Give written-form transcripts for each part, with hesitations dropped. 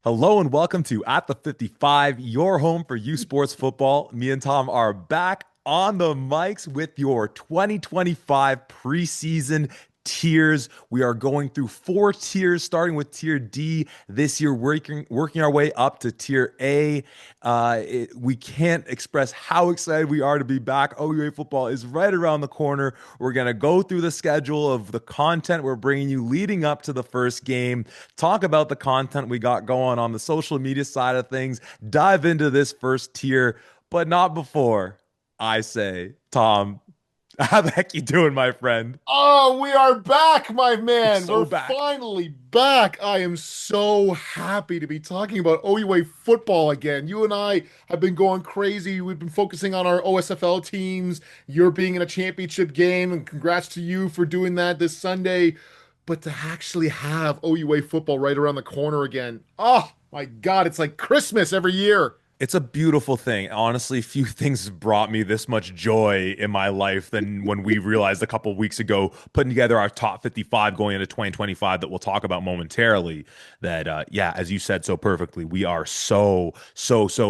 Hello and welcome to At the 55, your home for U Sports football. Me and Tom are back on the mics with your 2025 preseason tiers. We are going through four tiers, starting with tier D this year, working our way up to tier A. We can't express how excited we are to be back. OUA football is right around the corner. We're going to go through the schedule of the content we're bringing you leading up to the first game, talk about the content we got going on the social media side of things, dive into this first tier, but not before I say, Tom, how the heck you doing, my friend? Oh, we are back, my We're man. so We're back. finally back. I am so happy to be talking about OUA football again. You and I have been going crazy. We've been focusing on our OSFL teams. You're being in a championship game, and congrats to you for doing that this Sunday. But to actually have OUA football right around the corner again, oh my God, it's like Christmas every year. It's a beautiful thing. Honestly, few things have brought me this much joy in my life than when we realized a couple weeks ago, putting together our top 55 going into 2025 that we'll talk about momentarily. That, yeah, as you said so perfectly, we are so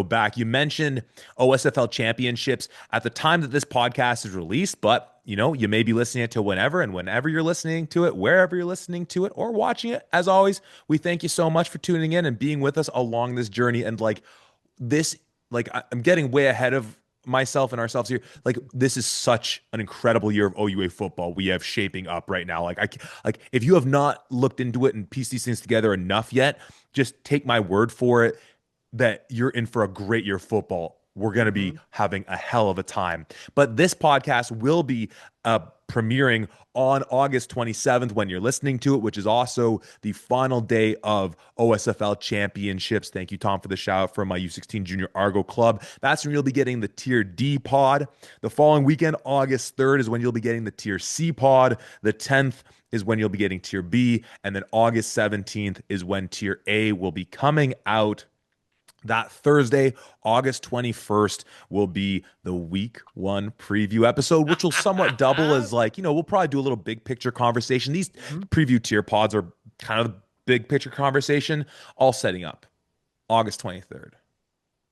back. You mentioned OSFL championships at the time that this podcast is released, but you may be listening to it whenever, and whenever you're listening to it, wherever you're listening to it or watching it, as always, we thank you so much for tuning in and being with us along this journey. And this I'm getting way ahead of myself and ourselves here. Like this is such an incredible year of OUA football we have shaping up right now. Like if you have not looked into it and pieced these things together enough yet, just take my word for it that you're in for a great year of football. We're going to be Mhm. having a hell of a time. But this podcast will be premiering on August 27th when you're listening to it, which is also the final day of OSFL championships. Thank you, Tom, for the shout out from my U16 Junior Argo Club. That's when you'll be getting the Tier D pod. The following weekend, August 3rd, is when you'll be getting the Tier C pod. The 10th is when you'll be getting Tier B. And then August 17th is when Tier A will be coming out. That Thursday, August 21st, will be the week one preview episode, which will somewhat double as we'll probably do a little big picture conversation. These Mhm. preview tier pods are kind of the big picture conversation, all setting up August 23rd,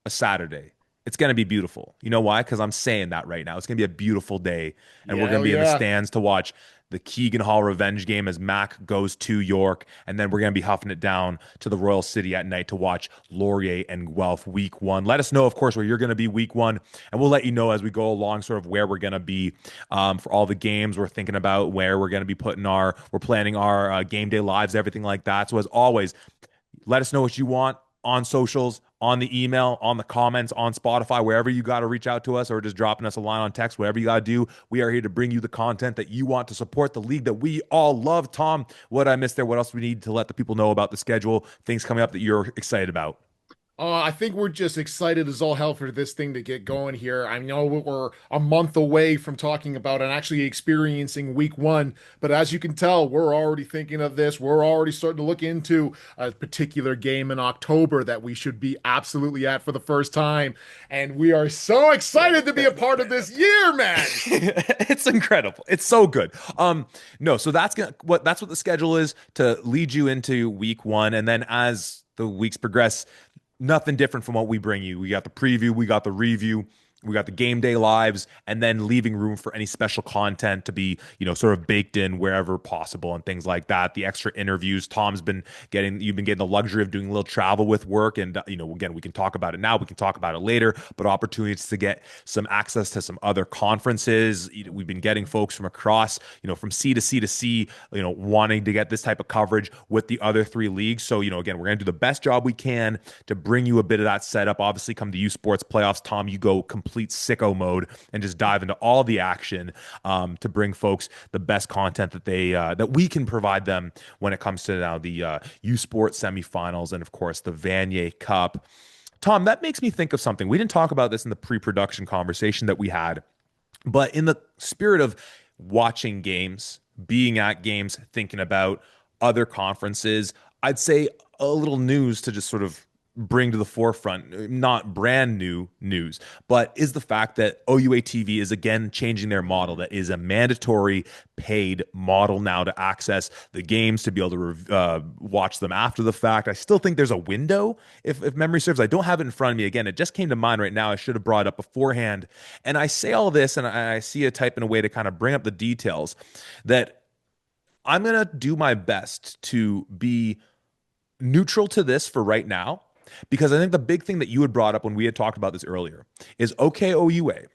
a Saturday. It's going to be beautiful. You know why? Because I'm saying that right now. It's going to be a beautiful day, and we're Yeah, going to oh be in the yeah. stands to watch the Keegan Hall revenge game as Mac goes to York, and then we're going to be huffing it down to the Royal City at night to watch Laurier and Guelph week one. Let us know, of course, where you're going to be week one, and we'll let you know as we go along, sort of where we're going to be for all the games we're thinking about, where we're going to be we're planning our game day lives, everything like that. So as always, let us know what you want on socials, on the email, on the comments, on Spotify, wherever you got to reach out to us or just dropping us a line on text, whatever you got to do. We are here to bring you the content that you want to support the league that we all love. Tom, what I missed there? What else we need to let the people know about the schedule, things coming up that you're excited about? I think we're just excited as all hell for this thing to get going here. I know we're a month away from talking about and actually experiencing week one, but as you can tell, we're already thinking of this. We're already starting to look into a particular game in October that we should be absolutely at for the first time. And we are so excited to be a part of this year, man. It's incredible. It's so good. No, so that's what the schedule is to lead you into week one, and then as the weeks progress, nothing different from what we bring you. We got the preview, we got the review, we got the game day lives, and then leaving room for any special content to be, sort of baked in wherever possible and things like that. The extra interviews. You've been getting the luxury of doing a little travel with work. And, again, we can talk about it now, we can talk about it later, but opportunities to get some access to some other conferences. We've been getting folks from across, from C to C to C, wanting to get this type of coverage with the other three leagues. So, again, we're going to do the best job we can to bring you a bit of that setup. Obviously, come to U Sports playoffs, Tom, you go complete sicko mode and just dive into all the action to bring folks the best content that we can provide them when it comes to now the U Sports semifinals and of course the Vanier Cup. Tom, that makes me think of something. We didn't talk about this in the pre-production conversation that we had, but in the spirit of watching games, being at games, thinking about other conferences, I'd say a little news to just sort of bring to the forefront, not brand new news, but is the fact that OUA TV is again changing their model. That is a mandatory paid model now to access the games, to be able to watch them after the fact. I still think there's a window, if memory serves. I don't have it in front of me. Again, it just came to mind right now. I should have brought it up beforehand. And I say all this, and I see a type in a way to kind of bring up the details that I'm going to do my best to be neutral to this for right now, because I think the big thing that you had brought up when we had talked about this earlier is okay, OUA,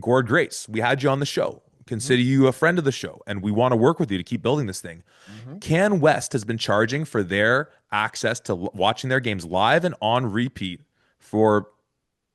Gord Grace, we had you on the show. Mhm. Consider you a friend of the show, and we want to work with you to keep building this thing. Mhm. Can West has been charging for their access to watching their games live and on repeat for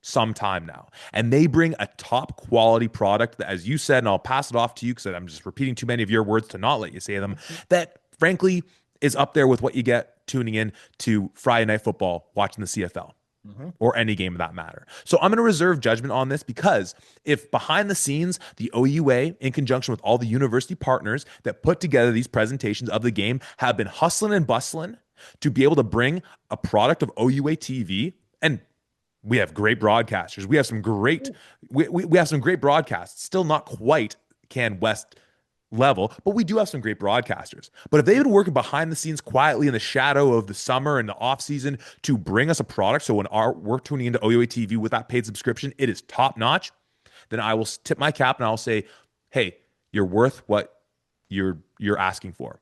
some time now. And they bring a top quality product that, as you said, and I'll pass it off to you because I'm just repeating too many of your words to not let you say them, that frankly is up there with what you get tuning in to Friday Night Football, watching the CFL Mhm. or any game of that matter. So I'm going to reserve judgment on this, because if behind the scenes, the OUA, in conjunction with all the university partners that put together these presentations of the game, have been hustling and bustling to be able to bring a product of OUA TV, and we have great broadcasters. We have some great we have some great broadcasts. Still not quite Can West level, but we do have some great broadcasters. But if they've been working behind the scenes quietly in the shadow of the summer and the off season to bring us a product, so when we're tuning into OUA TV with that paid subscription, it is top notch, then I will tip my cap and I'll say, hey, you're worth what you're asking for.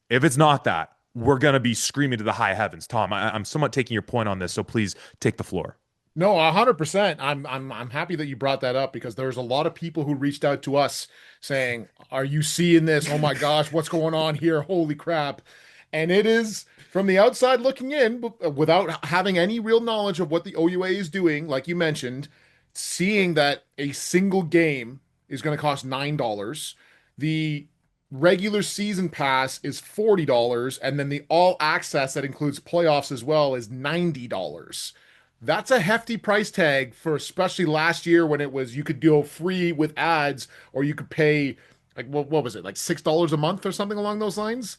If it's not that, we're gonna be screaming to the high heavens. Tom, I'm somewhat taking your point on this, so please take the floor. No, 100%. I'm happy that you brought that up because there's a lot of people who reached out to us saying, "Are you seeing this? Oh my gosh, what's going on here? Holy crap." And it is from the outside looking in, without having any real knowledge of what the OUA is doing, like you mentioned, seeing that a single game is going to cost $9. The regular season pass is $40, and then the all access that includes playoffs as well is $90. That's a hefty price tag for, especially last year when it was you could go free with ads, or you could pay like what was it, like $6 a month or something along those lines,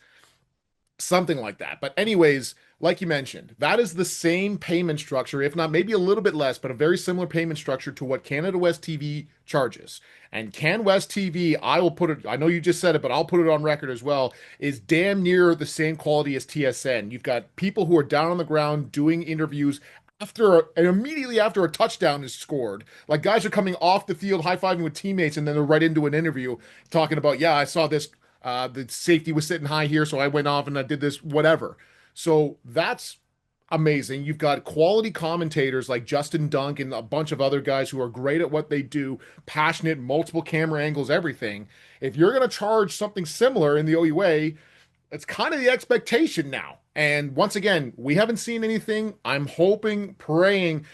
something like that. But anyways, like you mentioned, that is the same payment structure, if not maybe a little bit less, but a very similar payment structure to what Canada West TV charges. And Can West TV, I will put it, I know you just said it, but I'll put it on record as well, is damn near the same quality as TSN. You've got people who are down on the ground doing interviews and immediately after a touchdown is scored. Like guys are coming off the field high-fiving with teammates, and then they're right into an interview talking about, yeah, I saw this, the safety was sitting high here, so I went off and I did this, whatever. So that's amazing. You've got quality commentators like Justin Dunk and a bunch of other guys who are great at what they do, passionate, multiple camera angles, everything. If you're going to charge something similar in the OUA, it's kind of the expectation now. And once again, we haven't seen anything. I'm hoping, praying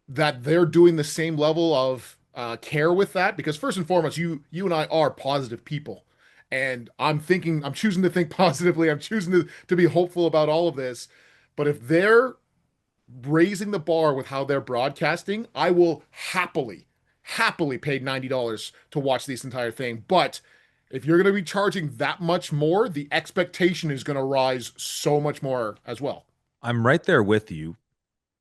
that they're doing the same level of care with that, because first and foremost, you and I are positive people, and I'm choosing to think positively. I'm choosing to be hopeful about all of this. But if they're raising the bar with how they're broadcasting, I will happily pay $90 to watch this entire thing. But if you're going to be charging that much more, the expectation is going to rise so much more as well. I'm right there with you.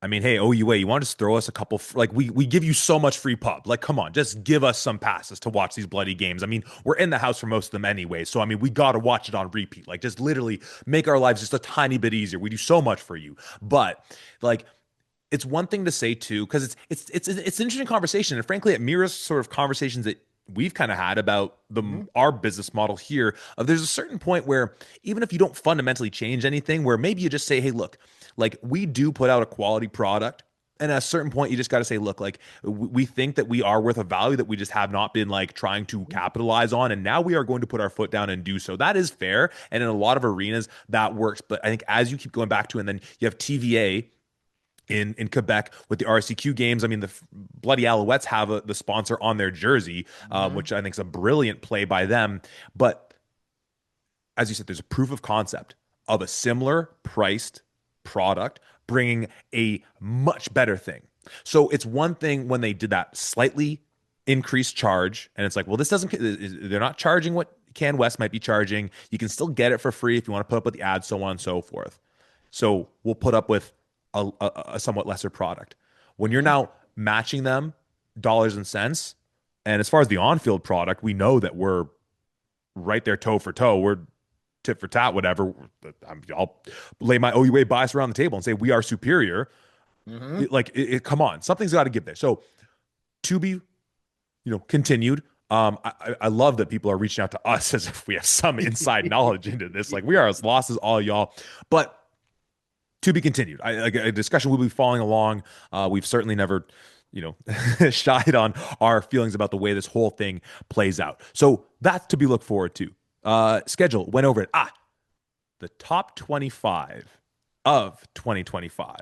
I mean, hey, OUA, you want to just throw us a couple, like we give you so much free pub. Like, come on, just give us some passes to watch these bloody games. I mean, we're in the house for most of them anyway. So, I mean, we got to watch it on repeat. Like, just literally make our lives just a tiny bit easier. We do so much for you. But, like, it's one thing to say too, because it's an interesting conversation, and frankly, it mirrors sort of conversations that we've kind of had about Mhm. our business model here. Of there's a certain point where even if you don't fundamentally change anything, where maybe you just say, hey, look, like we do put out a quality product. And at a certain point, you just got to say, look, like we think that we are worth a value that we just have not been like trying to capitalize on. And now we are going to put our foot down and do so. That is fair. And in a lot of arenas, that works. But I think as you keep going back to, and then you have TVA in Quebec with the RCQ games. I mean, the bloody Alouettes have the sponsor on their jersey, Mhm. which I think is a brilliant play by them. But as you said, there's a proof of concept of a similar priced product bringing a much better thing. So it's one thing when they did that slightly increased charge, and it's like, well, this doesn't, they're not charging what Can West might be charging. You can still get it for free if you want to put up with the ads, so on and so forth. So we'll put up with a somewhat lesser product. When you're Hmm. now matching them dollars and cents, and as far as the on-field product, we know that we're right there toe for toe. We're tit for tat, whatever. I'll lay my OUA bias around the table and say we are superior. Hmm. Come on, something's got to give there. So to be, continued. I love that people are reaching out to us as if we have some inside knowledge into this. Like we are as lost as all y'all, but to be continued. Like a discussion will be following along. We've certainly never, shied on our feelings about the way this whole thing plays out. So that's to be looked forward to. Schedule went over it. The top 25 of 2025,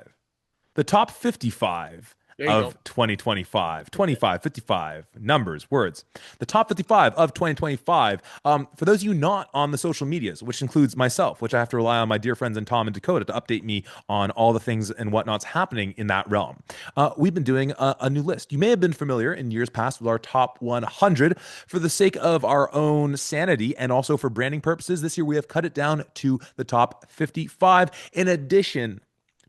the top 55 There you go. of 2025, 25, 55, numbers, words. The top 55 of 2025. For those of you not on the social medias, which includes myself, which I have to rely on my dear friends in Tom and Dakota to update me on all the things and whatnot's happening in that realm. We've been doing a new list. You may have been familiar in years past with our top 100. For the sake of our own sanity and also for branding purposes, this year we have cut it down to the top 55. In addition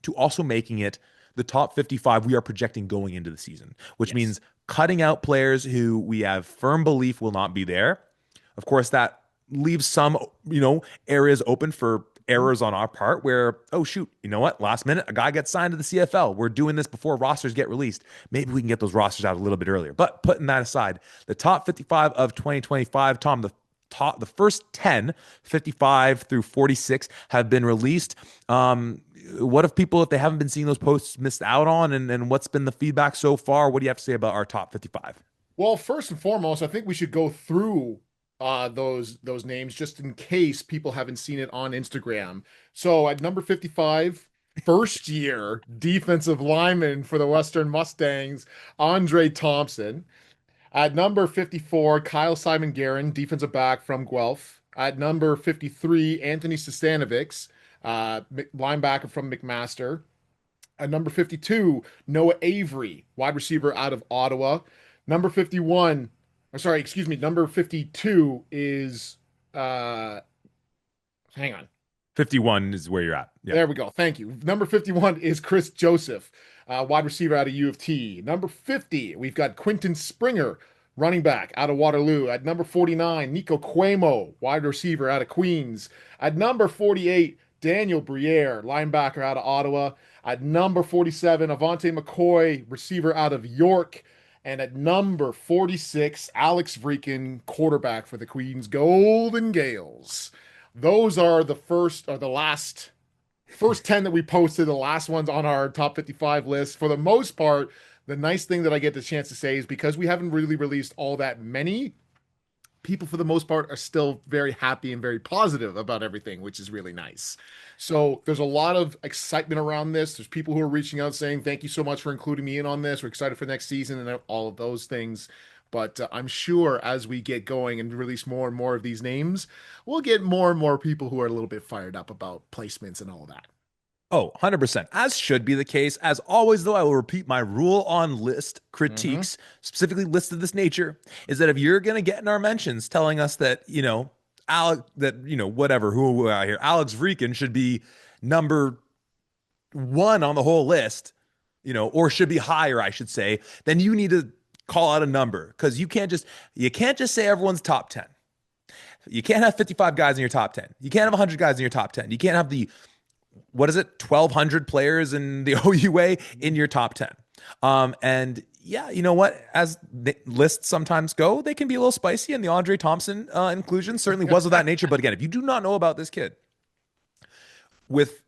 to also making it the top 55 we are projecting going into the season, which Yes. means cutting out players who we have firm belief will not be there. Of course, that leaves some, areas open for Mhm. errors on our part where, oh, shoot, you know what? Last minute, a guy gets signed to the CFL. We're doing this before rosters get released. Maybe we can get those rosters out a little bit earlier. But putting that aside, the top 55 of 2025, Tom, the first 10, 55 through 46 have been released. What have people, if they haven't been seeing those posts, missed out on? And what's been the feedback so far? What do you have to say about our top 55? Well, first and foremost, I think we should go through those names just in case people haven't seen it on Instagram. So at number 55, first year defensive lineman for the Western Mustangs, Andre Thompson. At number 54, Kyle Simon Guerin, defensive back from Guelph. At number 53, Anthony Sestanovics, linebacker from McMaster. At number 52, Noah Avery, wide receiver out of Ottawa. Number 51, or sorry, excuse me, number 52 is hang on. 51 is where you're at. Yeah. There we go. Thank you. Number 51 is Chris Joseph, wide receiver out of UofT. Number 50, we've got Quinton Springer, running back out of Waterloo. At number 49, Nico Cuomo, wide receiver out of Queens. At number 48, Daniel Briere, linebacker out of Ottawa. At number 47, Avante McCoy, receiver out of York. And at number 46, Alex Vreeken, quarterback for the Queens Golden Gales. Those are the first or the last first 10 that we posted, the last ones on our top 55 list. For the most part, the nice thing that I get the chance to say is because we haven't really released all that many, people for the most part are still very happy and very positive about everything, which is really nice. So there's a lot of excitement around this. There's people who are reaching out saying, thank you so much for including me in on this. We're excited for next season and all of those things. But I'm sure as we get going and release more and more of these names, we'll get more and more people who are a little bit fired up about placements and all that. Oh, 100%. As should be the case. As always, though, I will repeat my rule on list Hmm. critiques, specifically lists of this nature, is that if you're going to get in our mentions telling us that, whatever, who we're out here, Alex Vreeken should be number one on the whole list, or should be higher, I should say, then you need to call out a number because you can't just say everyone's top 10. You can't have 55 guys in your top 10. You can't have 100 guys in your top 10. You can't have the what is it, 1,200 players in the OUA in your top 10. And yeah, you know what? As the lists sometimes go, they can be a little spicy, and the Andre Thompson inclusion certainly was of that nature. But again, if you do not know about this kid,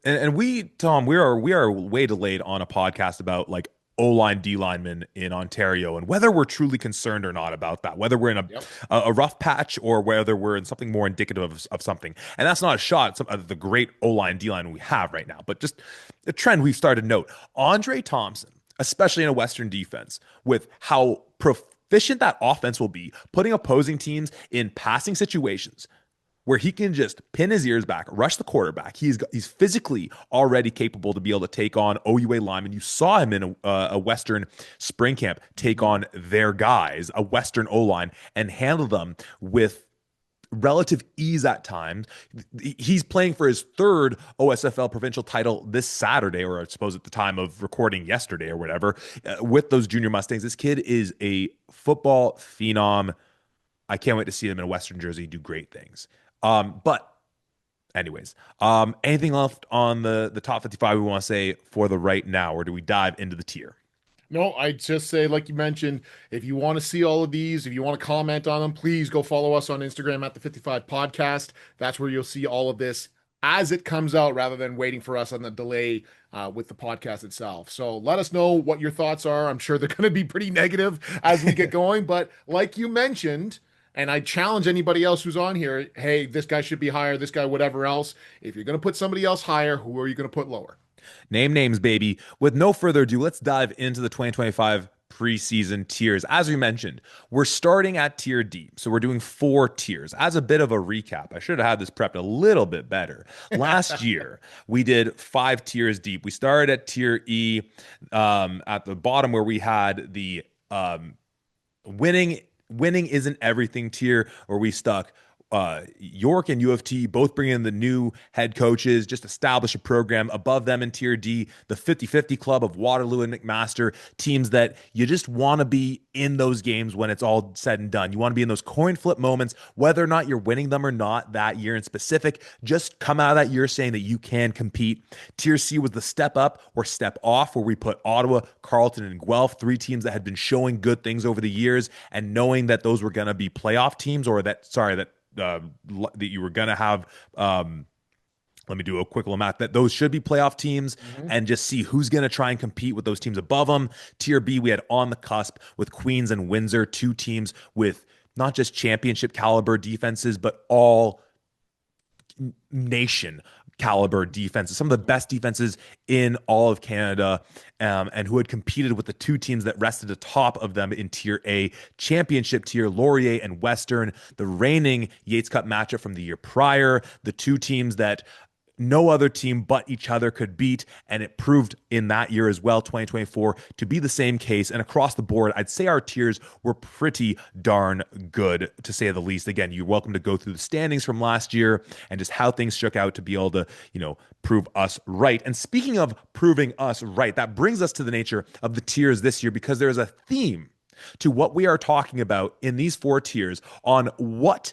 and we, Tom, we are way delayed on a podcast about like O-line, D linemen in Ontario, and whether we're truly concerned or not about that, whether we're in Yep. a rough patch or whether we're in something more indicative of something. And that's not a shot at some of the great O-line, D line we have right now, but just a trend we've started to note. Andre Thompson, especially in a Western defense, with how proficient that offense will be, putting opposing teams in passing situations where he can just pin his ears back, rush the quarterback. He's physically already capable to be able to take on OUA linemen. You saw him in a Western spring camp take Mhm. on their guys, a Western O line, and handle them with relative ease at times. He's playing for his third OSFL provincial title this Saturday, or I suppose at the time of recording yesterday or whatever, with those junior Mustangs. This kid is a football phenom. I can't wait to see him in a Western jersey do great things. But anyways, anything left on the top 55 we want to say for the right now, or do we dive into the tier? No, I just say, like you mentioned, if you want to see all of these, if you want to comment on them, please go follow us on Instagram at the 55 Podcast. That's where you'll see all of this as it comes out rather than waiting for us on the delay with the podcast itself. So let us know what your thoughts are. I'm sure they're going to be pretty negative as we get going. But like you mentioned, and I challenge anybody else who's on here, hey, this guy should be higher, this guy, whatever else. If you're going to put somebody else higher, who are you going to put lower? Name names, baby. With no further ado, let's dive into the 2025 preseason tiers. As we mentioned, we're starting at tier D. So we're doing 4 tiers. As a bit of a recap, I should have had this prepped a little bit better. Last year, we did 5 tiers deep. We started at tier E, at the bottom where we had the winning isn't everything tier, where we stuck York and UofT both bring in the new head coaches, just establish a program. Above them in tier D, the 50-50 club of Waterloo and McMaster, teams that you just want to be in those games when it's all said and done. You want to be in those coin flip moments, whether or not you're winning them or not that year in specific. Just come out of that year saying that you can compete. Tier C was the step up or step off, where we put Ottawa, Carleton, and Guelph, 3 teams that had been showing good things over the years, and knowing that those were going to be playoff teams, or that you were going to have, let me do a quick little math, that those should be playoff teams, Mhm. and just see who's going to try and compete with those teams above them. Tier B, we had on the cusp with Queens and Windsor, 2 teams with not just championship caliber defenses, but all nation caliber defenses, some of the best defenses in all of Canada, and who had competed with the 2 teams that rested atop of them in Tier A championship tier, Laurier and Western, the reigning Yates Cup matchup from the year prior, the 2 teams that no other team but each other could beat. And it proved in that year as well, 2024, to be the same case. And across the board, I'd say our tiers were pretty darn good, to say the least. Again, you're welcome to go through the standings from last year and just how things shook out to be able to, prove us right. And speaking of proving us right, that brings us to the nature of the tiers this year, because there is a theme to what we are talking about in these 4 tiers on what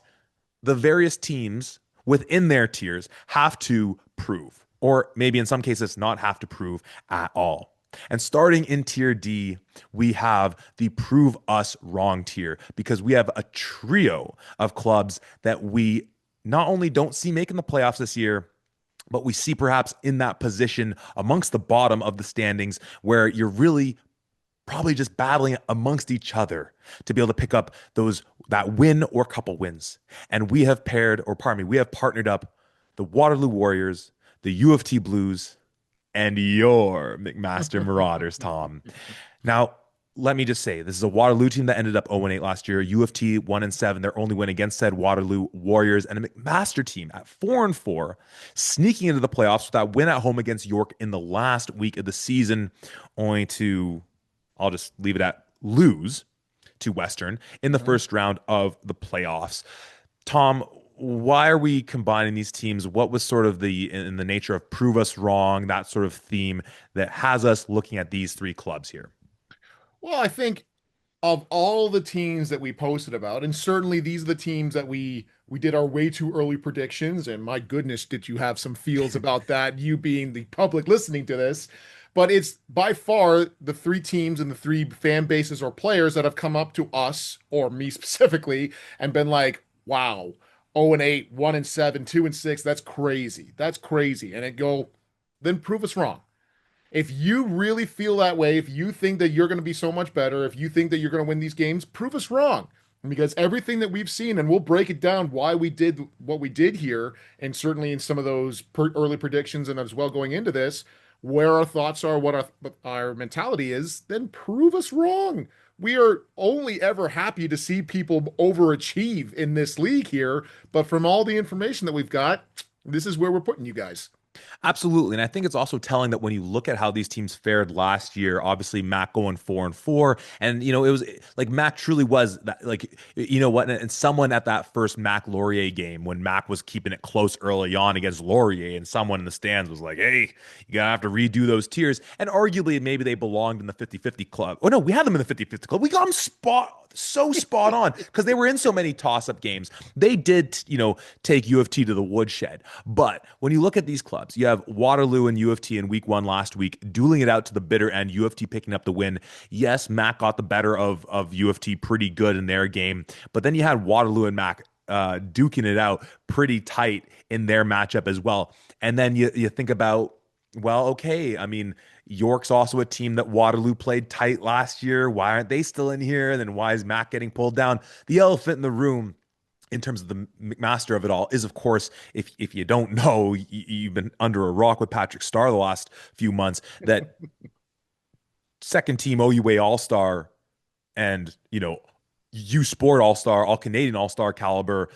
the various teams within their tiers have to prove, or maybe in some cases not have to prove at all. And starting in tier D, we have the prove us wrong tier, because we have a trio of clubs that we not only don't see making the playoffs this year, but we see perhaps in that position amongst the bottom of the standings, where you're really probably just battling amongst each other to be able to pick up that win or couple wins. And we have partnered up the Waterloo Warriors, the U of T Blues, and your McMaster Marauders, Tom. Now, let me just say, this is a Waterloo team that ended up 0-8 last year. U of T 1-7, their only win against said Waterloo Warriors, and a McMaster team at 4-4, sneaking into the playoffs with that win at home against York in the last week of the season, only to, I'll just leave it at, lose to Western in the Mhm. first round of the playoffs. Tom, why are we combining these teams? What was sort of in the nature of prove us wrong, that sort of theme that has us looking at these 3 clubs here? Well, I think of all the teams that we posted about, and certainly these are the teams that we did our way too early predictions, and my goodness, did you have some feels about that, you being the public listening to this. But it's by far the 3 teams and the 3 fan bases or players that have come up to us, or me specifically, and been like, wow, 0-8, 1-7, 2-6, that's crazy. That's crazy. And it go, then prove us wrong. If you really feel that way, if you think that you're going to be so much better, if you think that you're going to win these games, prove us wrong. Because everything that we've seen, and we'll break it down why we did what we did here, and certainly in some of those early predictions, and as well going into this, where our thoughts are, what our mentality is, then prove us wrong. We are only ever happy to see people overachieve in this league here, but from all the information that we've got, this is where we're putting you guys. Absolutely. And I think it's also telling that when you look at how these teams fared last year, obviously Mac going 4-4, and it was like Mac truly was that, like, you know what, and someone at that first Mac Laurier game when Mac was keeping it close early on against Laurier, and someone in the stands was like, hey, you gotta have to redo those tiers. And arguably maybe they belonged in the 50-50 club. Oh no, we had them in the 50-50 club. We got them spot on because they were in so many toss-up games. They did, take UofT to the woodshed. But when you look at these clubs, you have Waterloo and UofT in week one last week, dueling it out to the bitter end, UofT picking up the win. Yes, Mac got the better of UofT pretty good in their game, but then you had Waterloo and Mac duking it out pretty tight in their matchup as well. And then you think about, well, okay, I mean, York's also a team that Waterloo played tight last year. Why aren't they still in here? And then why is Mac getting pulled down? The elephant in the room in terms of the McMaster of it all is, of course, if you don't know, you've been under a rock with Patrick Starr the last few months, that second team OUA All Star and U Sport All Star, All Canadian All Star caliber,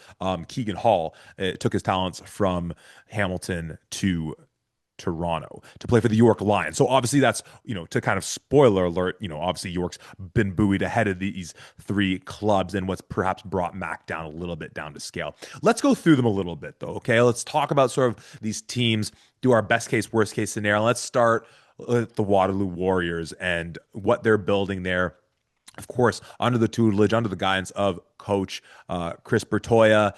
Keegan Hall took his talents from Hamilton to Toronto to play for the York Lions. So obviously that's, to kind of spoiler alert, obviously York's been buoyed ahead of these three clubs and what's perhaps brought Mac down a little bit down to scale. Let's go through them a little bit though. Okay. Let's talk about sort of these teams, do our best case, worst case scenario. Let's start with the Waterloo Warriors and what they're building there. Of course, under the tutelage, under the guidance of Coach Chris Bertoya.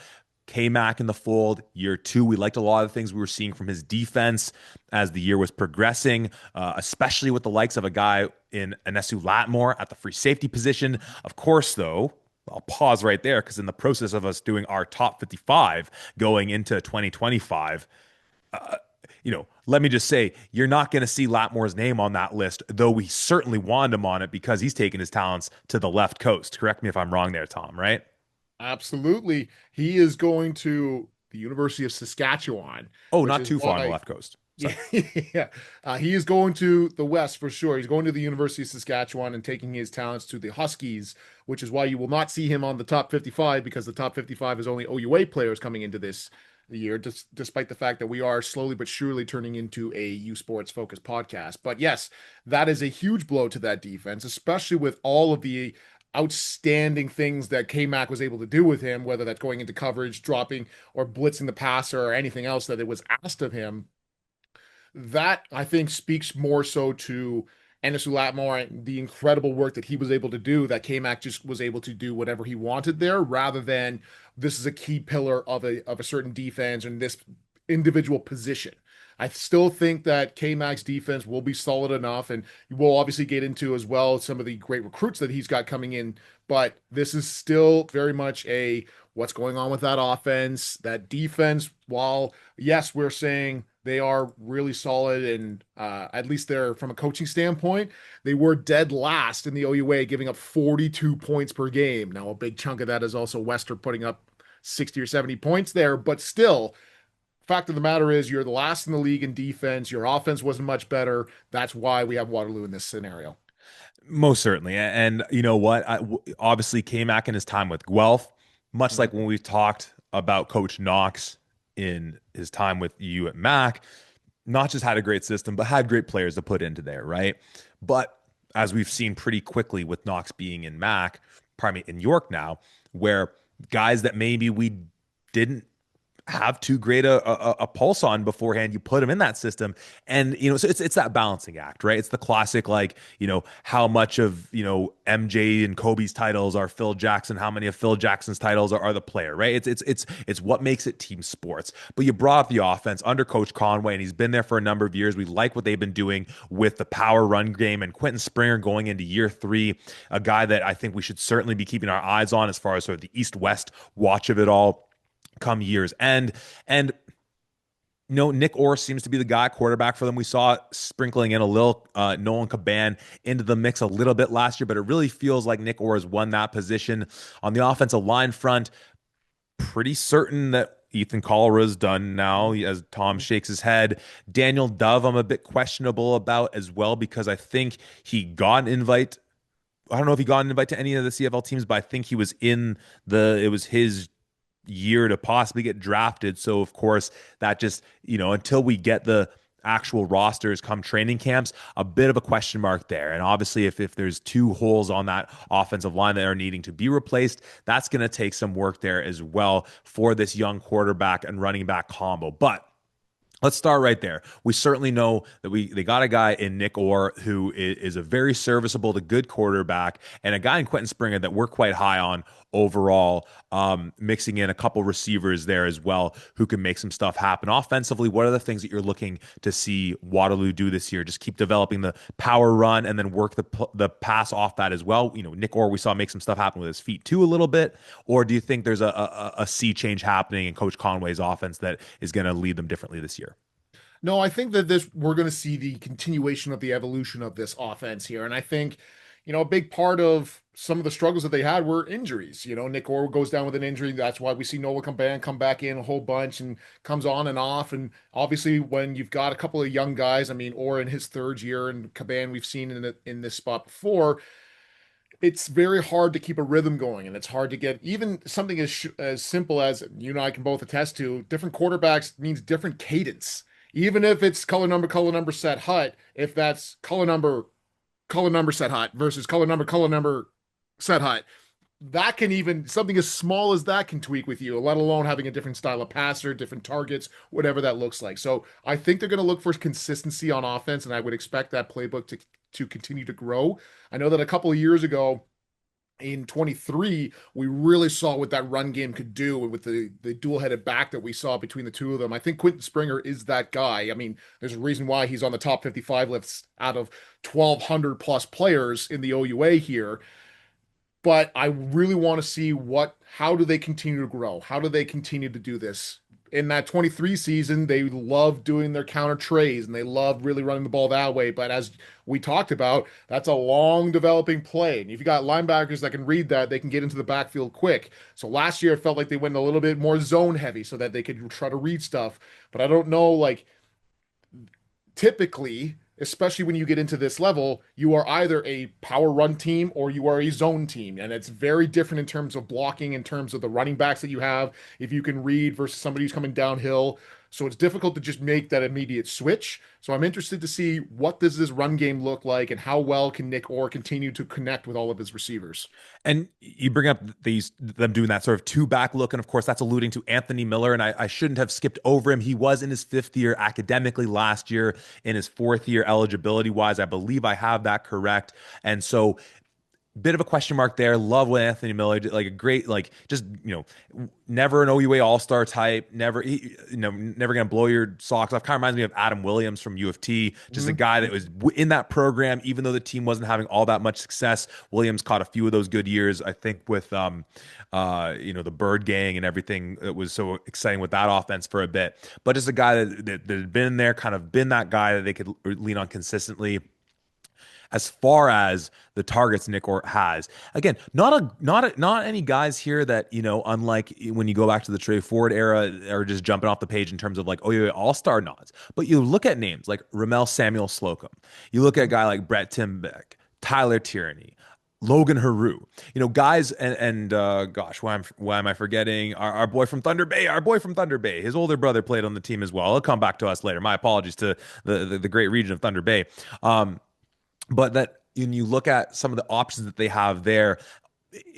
K-Mac in the fold, year two. We liked a lot of the things we were seeing from his defense as the year was progressing, especially with the likes of a guy in Anesu Latmore at the free safety position. Of course, though, I'll pause right there because in the process of us doing our top 55 going into 2025, let me just say, you're not going to see Latmore's name on that list, though we certainly want him on it because he's taken his talents to the left coast. Correct me if I'm wrong there, Tom, right? Absolutely. He is going to the University of Saskatchewan, Oh, which not is too far on the why, left coast. yeah, Sorry. yeah. He is going to the West for sure. He's going to the University of Saskatchewan and taking his talents to the Huskies, which is why you will not see him on the top 55 because the top 55 is only OUA players coming into this year, despite the fact that we are slowly but surely turning into a U Sports focused podcast. But yes, that is a huge blow to that defense, especially with all of the outstanding things that K-Mac was able to do with him, whether that's going into coverage, dropping, or blitzing the passer, or anything else that it was asked of him. That I think speaks more so to Ennis Latmore and the incredible work that he was able to do, that K-Mac just was able to do whatever he wanted there, rather than this is a key pillar of a certain defense and this individual position. I still think that K-Mac's defense will be solid enough, and we'll obviously get into as well some of the great recruits that he's got coming in. But this is still very much a what's going on with that offense, that defense. While yes, we're saying they are really solid, and at least they're from a coaching standpoint, they were dead last in the OUA, giving up 42 points per game. Now, a big chunk of that is also Western putting up 60 or 70 points there, but still fact of the matter is you're the last in the league in defense. Your offense wasn't much better. That's why we have Waterloo in this scenario. Most certainly. And you know what? Obviously, K-Mac in his time with Guelph, much like Mhm. when we talked about Coach Knox in his time with you at Mac, not just had a great system, but had great players to put into there, right? But as we've seen pretty quickly with Knox being in Mac, pardon me, in York now, where guys that maybe we didn't have too great a pulse on beforehand, you put them in that system, and so it's that balancing act, right? It's the classic, like, how much of MJ and Kobe's titles are Phil Jackson, how many of Phil Jackson's titles are the player, right? It's what makes it team sports. But you brought up the offense under Coach Conway, and he's been there for a number of years. We like what they've been doing with the power run game, and Quentin Springer going into year three, a guy that I think we should certainly be keeping our eyes on as far as sort of the east-west watch of it all come year's end. And Nick Orr seems to be the guy quarterback for them. We saw sprinkling in a little Nolan Caban into the mix a little bit last year, but it really feels like Nick Orr has won that position. On the offensive line front, pretty certain that Ethan Cholera is done now, as Tom shakes his head. Daniel Dove, I'm a bit questionable about as well because I think he got an invite. I don't know if he got an invite to any of the CFL teams, but I think he was in it was his year to possibly get drafted. So of course that just, until we get the actual rosters come training camps, a bit of a question mark there. And obviously if there's two holes on that offensive line that are needing to be replaced, that's going to take some work there as well for this young quarterback and running back combo. But let's start right there. We certainly know that they got a guy in Nick Orr who is a very serviceable to good quarterback, and a guy in Quentin Springer that we're quite high on overall. Mixing in a couple receivers there as well who can make some stuff happen offensively. What are the things that you're looking to see Waterloo do this year? Just keep developing the power run and then work the pass off that as well. Nick Orr we saw make some stuff happen with his feet too a little bit. Or do you think there's a sea change happening in Coach Conway's offense that is going to lead them differently this year? No, I think that this we're going to see the continuation of the evolution of this offense here, and I think, a big part of some of the struggles that they had were injuries. Nick Orr goes down with an injury. That's why we see Noah come back in a whole bunch and comes on and off. And obviously, when you've got a couple of young guys, I mean, Orr in his third year and Caban we've seen in this spot before, it's very hard to keep a rhythm going, and it's hard to get even something as simple as you and I can both attest to. Different quarterbacks means different cadence. Even if it's color number, set hut, if that's color number, set hut versus color number, set hut, that can even something as small as that can tweak with you, let alone having a different style of passer, different targets, whatever that looks like. So I think they're going to look for consistency on offense, and I would expect that playbook to continue to grow. I know that a couple of years ago in 23, we really saw what that run game could do with the dual-headed back that we saw between the two of them. I think Quentin Springer is that guy. I mean, there's a reason why he's on the top 55 lists out of 1,200 plus players in the OUA here. But I really want to see how do they continue to grow? How do they continue to do this? In that 23 season, they loved doing their counter trays and they loved really running the ball that way. But as we talked about, that's a long developing play. And if you got linebackers that can read that, they can get into the backfield quick. So last year, it felt like they went a little bit more zone heavy so that they could try to read stuff. But I don't know, like, typically, especially when you get into this level, you are either a power run team or you are a zone team. And it's very different in terms of blocking, in terms of the running backs that you have, if you can read versus somebody who's coming downhill. So it's difficult to just make that immediate switch. So I'm interested to see what does this run game look like and how well can Nick Orr continue to connect with all of his receivers. And you bring up them doing that sort of two back look, and of course that's alluding to Anthony Miller. And I shouldn't have skipped over him. He was in his fifth year academically last year, in his fourth year eligibility wise. I believe I have that correct. And so bit of a question mark there. Love what Anthony Miller did, like a great, like just never an OUA All-Star type. Never gonna blow your socks off. Kind of reminds me of Adam Williams from UofT, just a Mhm. guy that was in that program, even though the team wasn't having all that much success. Williams caught a few of those good years, I think, with the Bird Gang and everything that was so exciting with that offense for a bit. But just a guy that had been there, kind of been that guy that they could lean on consistently. As far as the targets Nick Orr has, again, not any guys here that unlike when you go back to the Trey Ford era, are just jumping off the page in terms of like, oh yeah, all-star nods. But you look at names like Ramel Samuel Slocum, you look at a guy like Brett Timbeck, Tyler Tierney, Logan Haru, guys, and gosh, why am I forgetting our boy from Thunder Bay? Our boy from Thunder Bay, his older brother played on the team as well. He'll come back to us later. My apologies to the great region of Thunder Bay. But that when you look at some of the options that they have there,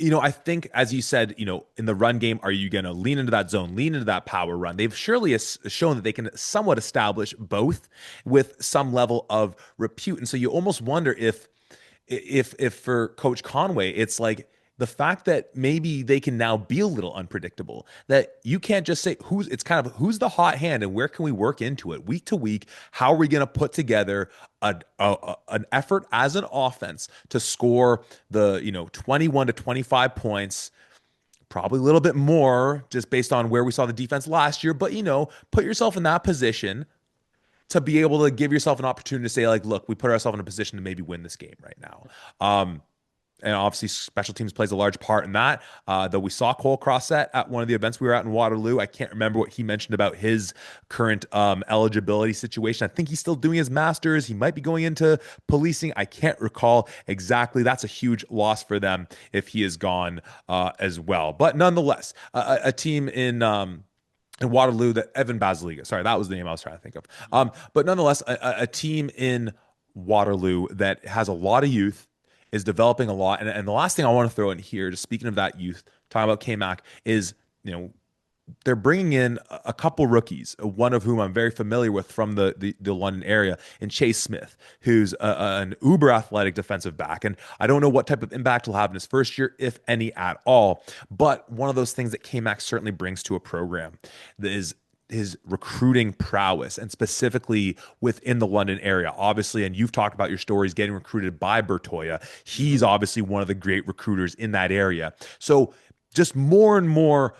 I think, as you said, in the run game, are you going to lean into that zone, lean into that power run? They've surely shown that they can somewhat establish both with some level of repute. And so you almost wonder if for Coach Conway, it's like the fact that maybe they can now be a little unpredictable, that you can't just say who's the hot hand and where can we work into it week to week? How are we going to put together an effort as an offense to score the 21 to 25 points, probably a little bit more just based on where we saw the defense last year, but put yourself in that position to be able to give yourself an opportunity to say, like, look, we put ourselves in a position to maybe win this game right now. and obviously special teams plays a large part in that. Though we saw Cole Crossett at one of the events we were at in Waterloo. I can't remember what he mentioned about his current eligibility situation. I think he's still doing his master's. He might be going into policing. I can't recall exactly. That's a huge loss for them if he is gone as well. But nonetheless, a team in Waterloo, that Evan Basiliga. Sorry, that was the name I was trying to think of. But nonetheless, a team in Waterloo that has a lot of youth, is developing a lot. And the last thing I want to throw in here, just speaking of that youth, talking about K-Mac, is, you know, they're bringing in a couple rookies, one of whom I'm very familiar with from the London area, and Chase Smith, who's an uber athletic defensive back. And I don't know what type of impact he'll have in his first year, if any at all. But one of those things that K-Mac certainly brings to a program is his recruiting prowess, and specifically within the London area. Obviously, and you've talked about your stories getting recruited by Bertoya. He's Mhm. obviously one of the great recruiters in that area. So just more and more,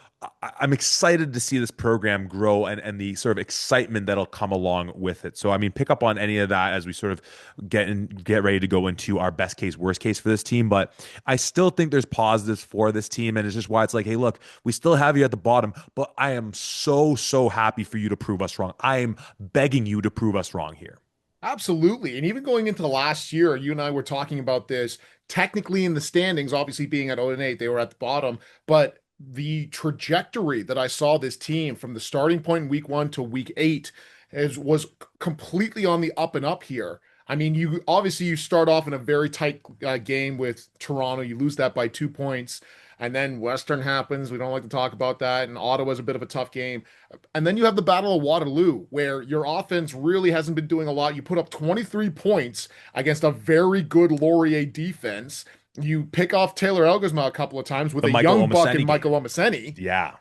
I'm excited to see this program grow, and the sort of excitement that'll come along with it. So, I mean, pick up on any of that as we sort of get ready to go into our best case, worst case for this team. But I still think there's positives for this team, and it's just why it's like, hey, look, we still have you at the bottom, but I am so happy for you to prove us wrong. I am begging you to prove us wrong here. Absolutely. And even going into the last year, you and I were talking about this technically in the standings, obviously being at 0 and 8, they were at the bottom, but the trajectory that I saw this team from the starting point in week 1 to week 8 was completely on the up and up here. I mean, you obviously you start off in a very tight game with Toronto. You lose that by 2 points, and then Western happens. We don't like to talk about that, and Ottawa's a bit of a tough game. And then you have the Battle of Waterloo, where your offense really hasn't been doing a lot. You put up 23 points against a very good Laurier defense. You pick off Taylor Elgersma a couple of times with The a Michael young buck in Omaseni Michael game. Omaseni, Yeah.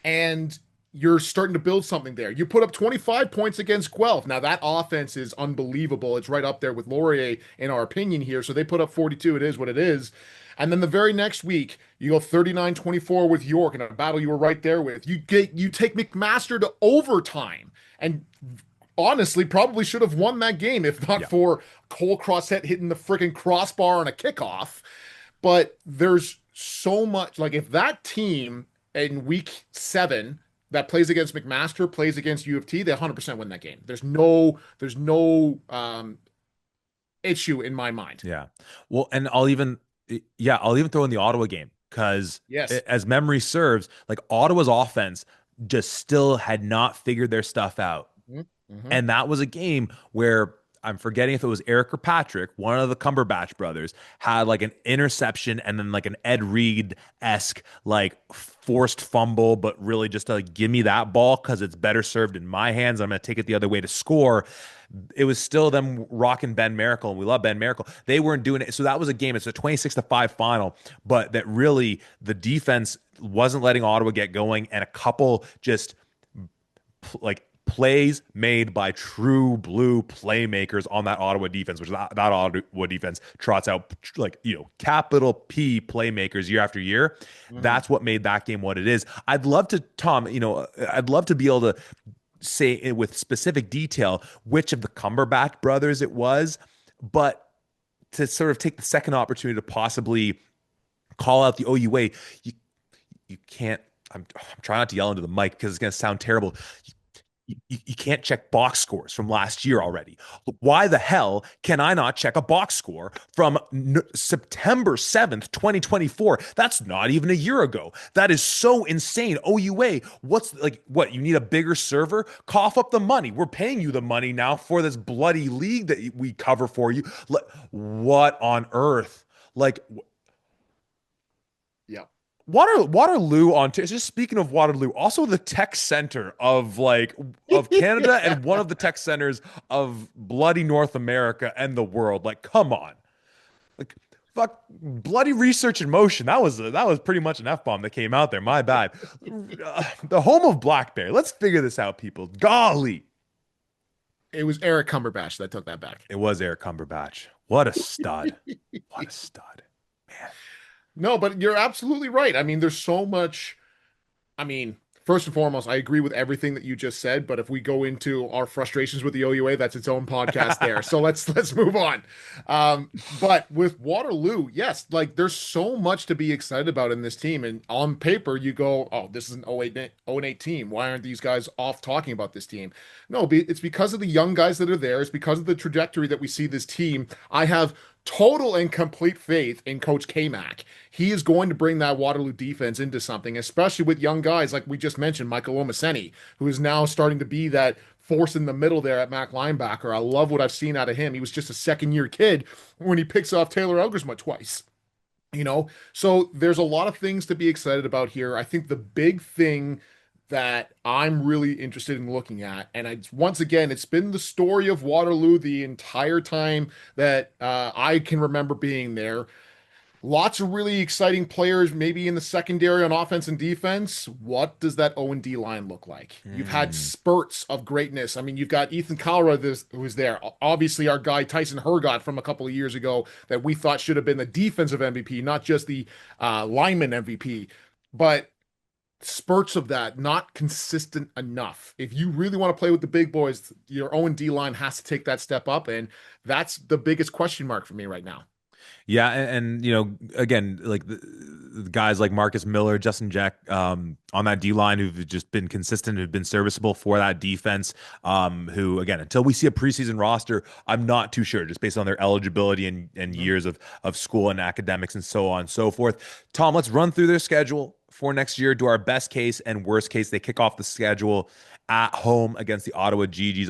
and you're starting to build something there. You put up 25 points against Guelph. Now, that offense is unbelievable. It's right up there with Laurier, in our opinion, here. So they put up 42. It is what it is. And then the very next week, you go 39-24 with York in a battle you were right there with. You take McMaster to overtime, and honestly probably should have won that game if not Yeah. for Cole Crossett hitting the freaking crossbar on a kickoff. But there's so much, like, if that team in week 7 that plays against McMaster plays against UofT, they 100% win that game. There's no issue in my mind. Yeah. Well, and I'll even throw in the Ottawa game because Yes. as memory serves, like Ottawa's offense just still had not figured their stuff out. Mm-hmm. And that was a game where I'm forgetting if it was Eric or Patrick, one of the Cumberbatch brothers, had like an interception and then like an Ed Reed-esque like forced fumble, but really just to like give me that ball because it's better served in my hands. I'm going to take it the other way to score. It was still them rocking Ben Miracle, and we love Ben Miracle. They weren't doing it. So that was a game. It's a 26-5 final, but that really the defense wasn't letting Ottawa get going, and a couple just like plays made by true blue playmakers on that Ottawa defense, which that Ottawa defense trots out like, capital P playmakers year after year. Mm-hmm. That's what made that game what it is. I'd love to, Tom, I'd love to be able to say it with specific detail which of the Cumberbatch brothers it was, but to sort of take the second opportunity to possibly call out the OUA, you can't. I'm trying not to yell into the mic because it's going to sound terrible. You can't check box scores from last year already. Why the hell can I not check a box score from September 7th, 2024? That's not even a year ago. That is so insane. OUA, what's like, what? You need a bigger server? Cough up the money. We're paying you the money now for this bloody league that we cover for you. What on earth? Like, Yeah. Waterloo, Ontario. Just speaking of Waterloo, also the tech center of Canada and one of the tech centers of bloody North America and the world. Like, come on, like fuck, bloody research in motion. That was pretty much an F bomb that came out there. My bad. The home of Blackberry. Let's figure this out, people. Golly, It was Eric Cumberbatch that took that back. it was Eric Cumberbatch. What a stud! What a stud, man. No, but you're absolutely right. I mean, there's so much. I mean, first and foremost, I agree with everything that you just said, but if we go into our frustrations with the OUA, that's its own podcast there. So let's move on. But with Waterloo, yes, like there's so much to be excited about in this team. And on paper, you go, oh, this is an 08 team. Why aren't these guys off talking about this team? No, it's because of the young guys that are there. It's because of the trajectory that we see this team. I have total and complete faith in Coach K-Mac. He is going to bring that Waterloo defense into something, especially with young guys like we just mentioned, Michael Omaseni, who is now starting to be that force in the middle there at Mac linebacker. I love what I've seen out of him. He was just a second-year kid when he picks off Taylor Elgersma twice. So there's a lot of things to be excited about here. I think the big thing that I'm really interested in looking at, and once again, it's been the story of Waterloo the entire time that I can remember being there. Lots of really exciting players, maybe in the secondary on offense and defense. What does that O&D line look like? You've had Hmm. spurts of greatness. I mean, you've got Ethan Calra, who's there. Obviously, our guy Tyson Hergott from a couple of years ago that we thought should have been the defensive MVP, not just the lineman MVP. But spurts of that, not consistent enough. If you really want to play with the big boys, your O&D line has to take that step up, and that's the biggest question mark for me right now. Yeah, and again, like the guys like Marcus Miller, Justin Jack, on that D line who've just been consistent, who've been serviceable for that defense. Who again, until we see a preseason roster, I'm not too sure, just based on their eligibility and Mhm. years of school and academics and so on and so forth. Tom, let's run through their schedule for next year. Do our best case and worst case. They kick off the schedule at home against the Ottawa GGs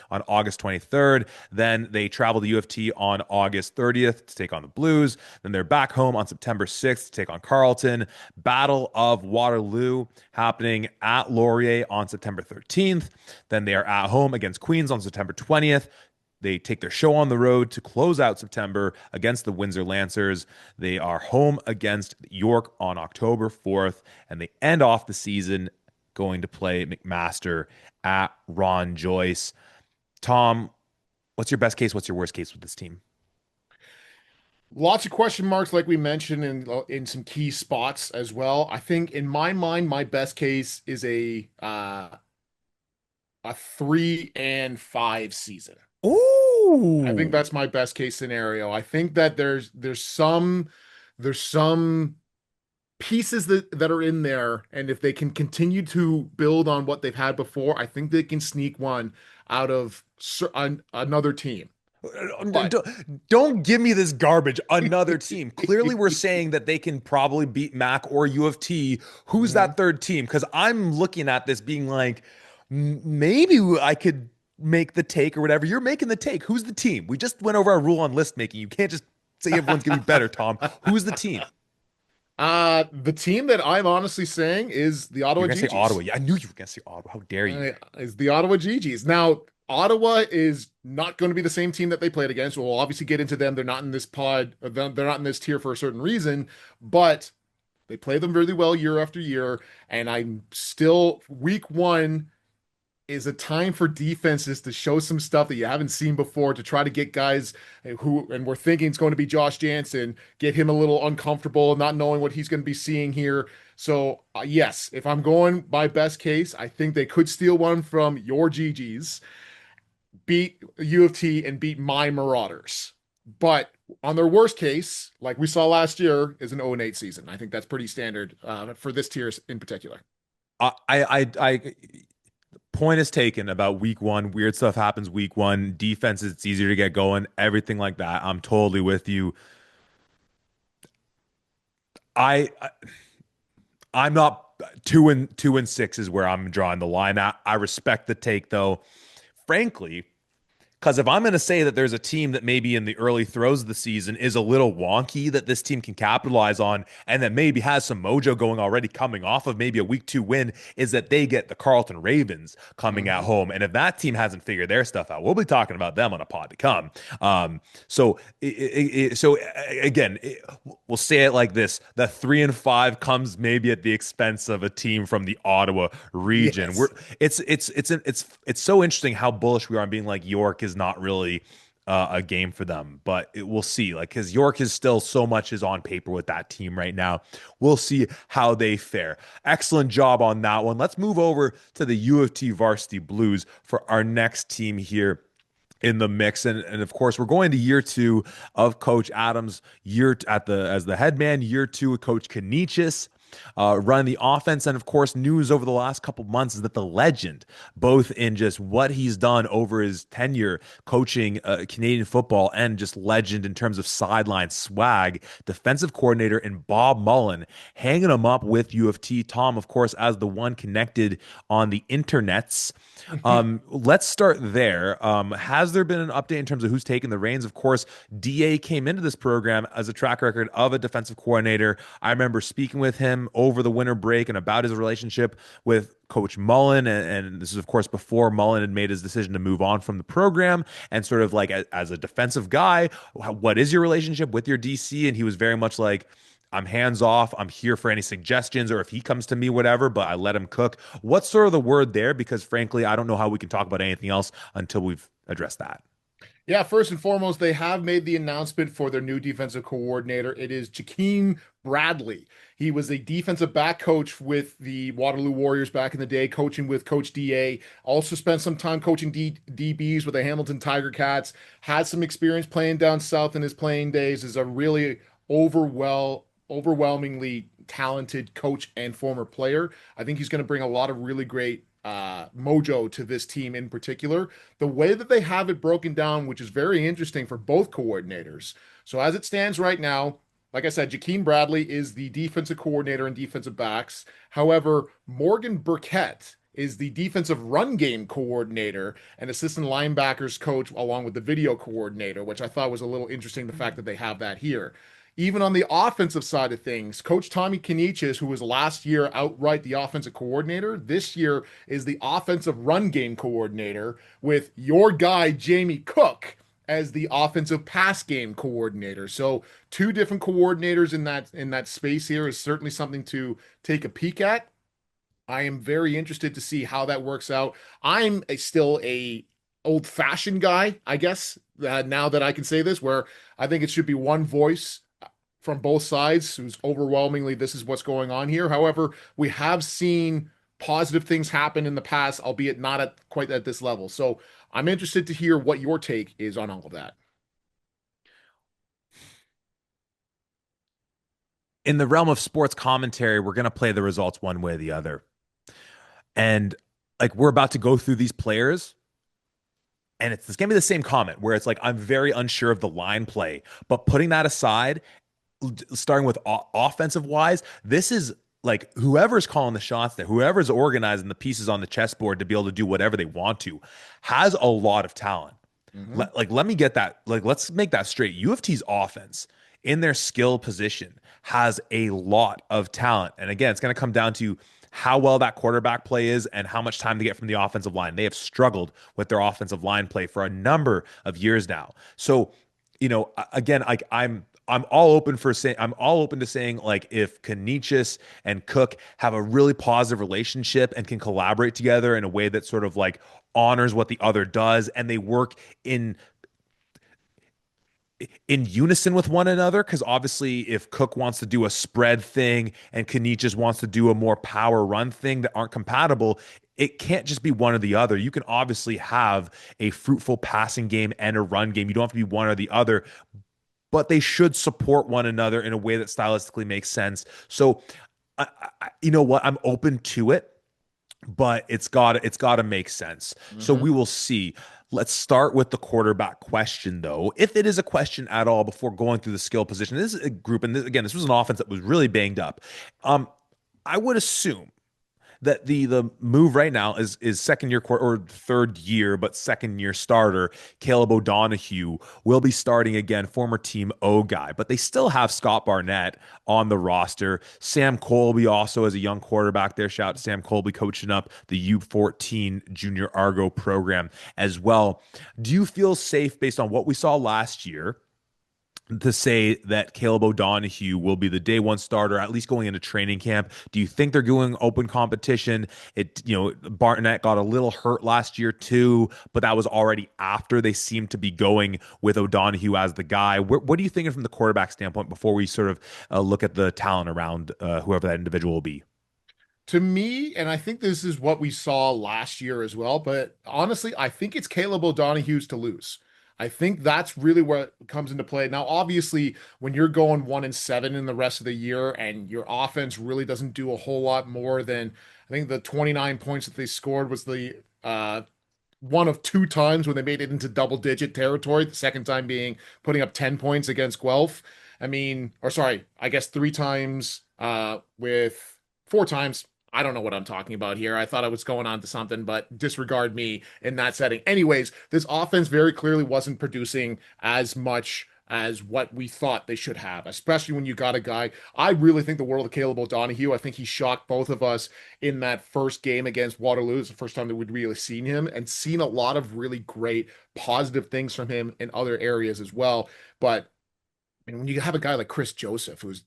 on August 23rd. Then they travel to UofT on August 30th to take on the Blues. Then they're back home on September 6th to take on Carleton. Battle of Waterloo happening at Laurier on September 13th. Then they are at home against Queens on September 20th. They take their show on the road to close out September against the Windsor Lancers. They are home against York on October 4th, and they end off the season going to play McMaster at Ron Joyce. Tom, what's your best case? What's your worst case with this team? Lots of question marks, like we mentioned, in some key spots as well. I think in my mind, my best case is a 3-5 season. I think Ooh. that's my best case scenario. I think that there's some pieces that are in there, and if they can continue to build on what they've had before, I think they can sneak one out of another team. But Don't give me this garbage. Another team. Clearly, we're saying that they can probably beat Mac or U of T. Who's Mhm. that third team? Because I'm looking at this being like, maybe I could make the take or whatever. You're making the take. Who's the team? We just went over our rule on list making. You can't just say everyone's going to be better, Tom. Who's the team? The team that I'm honestly saying is the You're Ottawa going to say Ottawa. GGs. Yeah, I knew you were going to say Ottawa. How dare you? Is the Ottawa GGs. Now, Ottawa is not going to be the same team that they played against. We'll obviously get into them. They're not in this pod. They're not in this tier for a certain reason, but they play them really well year after year. And I'm still week one is a time for defenses to show some stuff that you haven't seen before to try to get guys who, and we're thinking it's going to be Josh Jansen, get him a little uncomfortable, not knowing what he's going to be seeing here. So, yes, if I'm going by best case, I think they could steal one from your GGs, beat U of T, and beat my Marauders. But on their worst case, like we saw last year, is an 0-8 season. I think that's pretty standard for this tier in particular. I point is taken about week one. Weird stuff happens week one. Defenses, it's easier to get going, everything like that. I'm totally with you. I I'm not 2-6 is where I'm drawing the line. I respect the take though. Frankly, because if I'm going to say that there's a team that maybe in the early throws of the season is a little wonky that this team can capitalize on and that maybe has some mojo going already coming off of maybe a week two win, is that they get the Carleton Ravens coming at Mhm. home. And if that team hasn't figured their stuff out, we'll be talking about them on a pod to come. Again, we'll say it like this: the 3-5 comes maybe at the expense of a team from the Ottawa region. We're Yes. it's so interesting how bullish we are on being like York is not really a game for them, but we'll see. Like, because York is still so much is on paper with that team right now. We'll see how they fare. Excellent job on that one. Let's move over to the U of T Varsity Blues for our next team here in the mix. And of course, we're going to year two of Coach Adams, year at the as the head man, year two with Coach Canisius. Running the offense. And of course, news over the last couple months is that the legend, both in just what he's done over his tenure coaching Canadian football and just legend in terms of sideline swag, defensive coordinator and Bob Mullen, hanging him up with U of T. Tom, of course, as the one connected on the internets. Let's start there. Has there been an update in terms of who's taking the reins? Of course, DA came into this program as a track record of a defensive coordinator. I remember speaking with him over the winter break and about his relationship with Coach Mullen. And this is, of course, before Mullen had made his decision to move on from the program. And sort of like, as a defensive guy, what is your relationship with your DC? And he was very much like, I'm hands off. I'm here for any suggestions, or if he comes to me, whatever, but I let him cook. What's sort of the word there? Because frankly, I don't know how we can talk about anything else until we've addressed that. Yeah, first and foremost, they have made the announcement for their new defensive coordinator. It is Jakeem Bradley. He was a defensive back coach with the Waterloo Warriors back in the day, coaching with Coach DA. Also spent some time coaching DBs with the Hamilton Tiger Cats. Had some experience playing down south in his playing days. Is a really overwhelmingly talented coach and former player. I think he's going to bring a lot of really great mojo to this team in particular. The way that they have it broken down, which is very interesting for both coordinators. So as it stands right now, like I said, Jakeem Bradley is the defensive coordinator and defensive backs. However, Morgan Burkett is the defensive run game coordinator and assistant linebackers coach, along with the video coordinator, which I thought was a little interesting, the fact that they have that here. Even on the offensive side of things, Coach Tommy Canisius, who was last year outright the offensive coordinator, this year is the offensive run game coordinator with your guy, Jamie Cook, as the offensive pass game coordinator. So two different coordinators in that space here is certainly something to take a peek at. I am very interested to see how that works out. Still a old-fashioned guy, I guess, now that I can say this, where I think it should be one voice from both sides, who's overwhelmingly this is what's going on here. However, we have seen positive things happen in the past, albeit not at quite at this level. So I'm interested to hear what your take is on all of that. In the realm of sports commentary, we're going to play the results one way or the other. And like, we're about to go through these players, and it's going to be the same comment where it's like, I'm very unsure of the line play. But putting that aside, starting with offensive wise, this is like whoever's calling the shots there, whoever's organizing the pieces on the chessboard to be able to do whatever they want to, has a lot of talent. Mhm. Let me get that. Like, let's make that straight. U of T's offense in their skill position has a lot of talent. And again, it's going to come down to how well that quarterback play is and how much time they get from the offensive line. They have struggled with their offensive line play for a number of years now. So, again, I'm all open for saying I'm all open to saying, like, if Canisius and Cook have a really positive relationship and can collaborate together in a way that sort of like honors what the other does, and they work in unison with one another. Because obviously, if Cook wants to do a spread thing and Canisius wants to do a more power run thing that aren't compatible, it can't just be one or the other. You can obviously have a fruitful passing game and a run game. You don't have to be one or the other, but they should support one another in a way that stylistically makes sense. So, you know what? I'm open to it, but it's got to make sense. So Mhm. we will see. Let's start with the quarterback question, though, if it is a question at all, before going through the skill position. This is a group, and again, this was an offense that was really banged up. Um, I would assume that the move right now is second year or third year, but second year starter Caleb O'Donohue will be starting again, former Team O guy, but they still have Scott Barnett on the roster. Sam Colby also as a young quarterback there. Shout out to Sam Colby coaching up the U14 Junior Argo program as well. Do you feel safe based on what we saw last year to say that Caleb O'Donohue will be the day one starter, at least going into training camp? Do you think they're going open competition? Barnett got a little hurt last year too, but that was already after they seemed to be going with O'Donohue as the guy. What are you thinking from the quarterback standpoint before we sort of look at the talent around whoever that individual will be? To me, and I think this is what we saw last year as well, but honestly, I think it's Caleb O'Donohue's to lose. I think that's really where it comes into play. Now, obviously, when you're going 1-7 in the rest of the year and your offense really doesn't do a whole lot more than I think the 29 points that they scored was the one of two times when they made it into double digit territory, the second time being putting up 10 points against Guelph. I mean, or sorry, I guess three times with four times. I don't know what I'm talking about here. I thought I was going on to something, but disregard me in that setting. Anyways, this offense very clearly wasn't producing as much as what we thought they should have, especially when you got a guy. I really think the world of Caleb O'Donohue. I think he shocked both of us in that first game against Waterloo. It's the first time that we'd really seen him and seen a lot of really great positive things from him in other areas as well. But I mean, when you have a guy like Chris Joseph, who's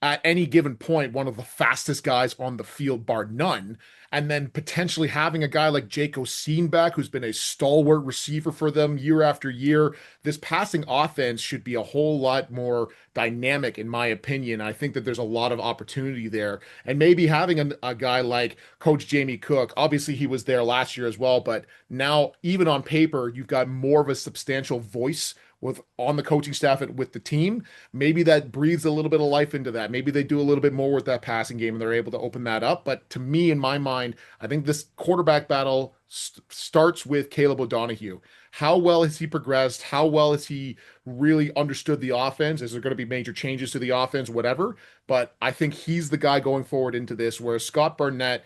at any given point one of the fastest guys on the field, bar none. And then potentially having a guy like Jake Oseen back, who's been a stalwart receiver for them year after year. This passing offense should be a whole lot more dynamic, in my opinion. I think that there's a lot of opportunity there. And maybe having a guy like Coach Jamie Cook, obviously he was there last year as well, but now even on paper, you've got more of a substantial voice with on the coaching staff and with the team. Maybe that breathes a little bit of life into that. Maybe they do a little bit more with that passing game and they're able to open that up. But to me, in my mind, I think this quarterback battle starts with Caleb O'Donohue. How well has he progressed? How well has he really understood the offense? Is there going to be major changes to the offense? Whatever. But I think he's the guy going forward into this, whereas Scott Barnett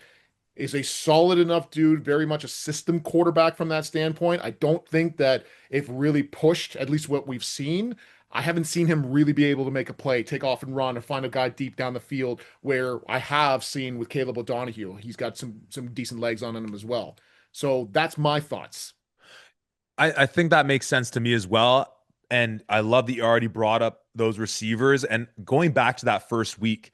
is a solid enough dude, very much a system quarterback from that standpoint. I don't think that if really pushed, at least what we've seen, I haven't seen him really be able to make a play, take off and run, or find a guy deep down the field where I have seen with Caleb O'Donohue. He's got some decent legs on him as well. So that's my thoughts. I think that makes sense to me as well. And I love that you already brought up those receivers. And going back to that first week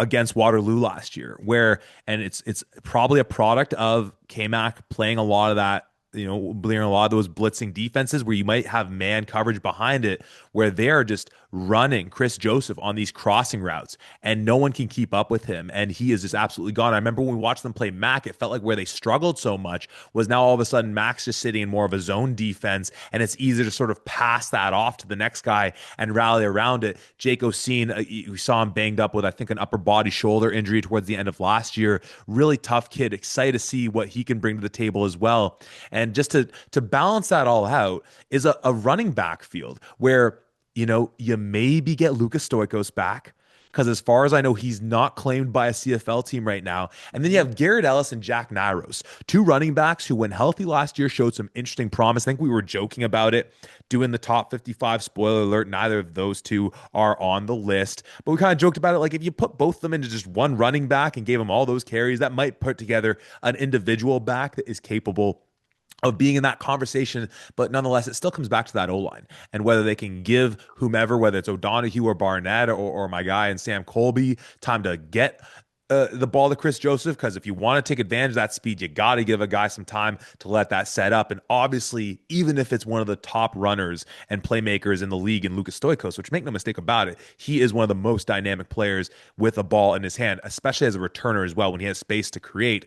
against Waterloo last year, where and it's probably a product of K-Mac playing a lot of that, playing a lot of those blitzing defenses where you might have man coverage behind it, where they're just running Chris Joseph on these crossing routes and no one can keep up with him. And he is just absolutely gone. I remember when we watched them play Mac, it felt like where they struggled so much was now all of a sudden Mac's just sitting in more of a zone defense and it's easy to sort of pass that off to the next guy and rally around it. Jake Oseen, we saw him banged up with, I think, an upper body shoulder injury towards the end of last year. Really tough kid. Excited to see what he can bring to the table as well. And just to balance that all out is a running back field where you maybe get Lucas Stoikos back because as far as I know, he's not claimed by a CFL team right now. And then you have Garrett Ellis and Jack Nyros, two running backs who, when healthy last year, showed some interesting promise. I think we were joking about it, doing the top 55. Spoiler alert, neither of those two are on the list. But we kind of joked about it. Like if you put both of them into just one running back and gave them all those carries, that might put together an individual back that is capable of being in that conversation, but nonetheless, it still comes back to that O line and whether they can give whomever, whether it's O'Donohue or Barnett or my guy and Sam Colby, time to get the ball to Chris Joseph. Because if you want to take advantage of that speed, you got to give a guy some time to let that set up. And obviously, even if it's one of the top runners and playmakers in the league in Lucas Stoikos, which make no mistake about it, he is one of the most dynamic players with a ball in his hand, especially as a returner as well when he has space to create.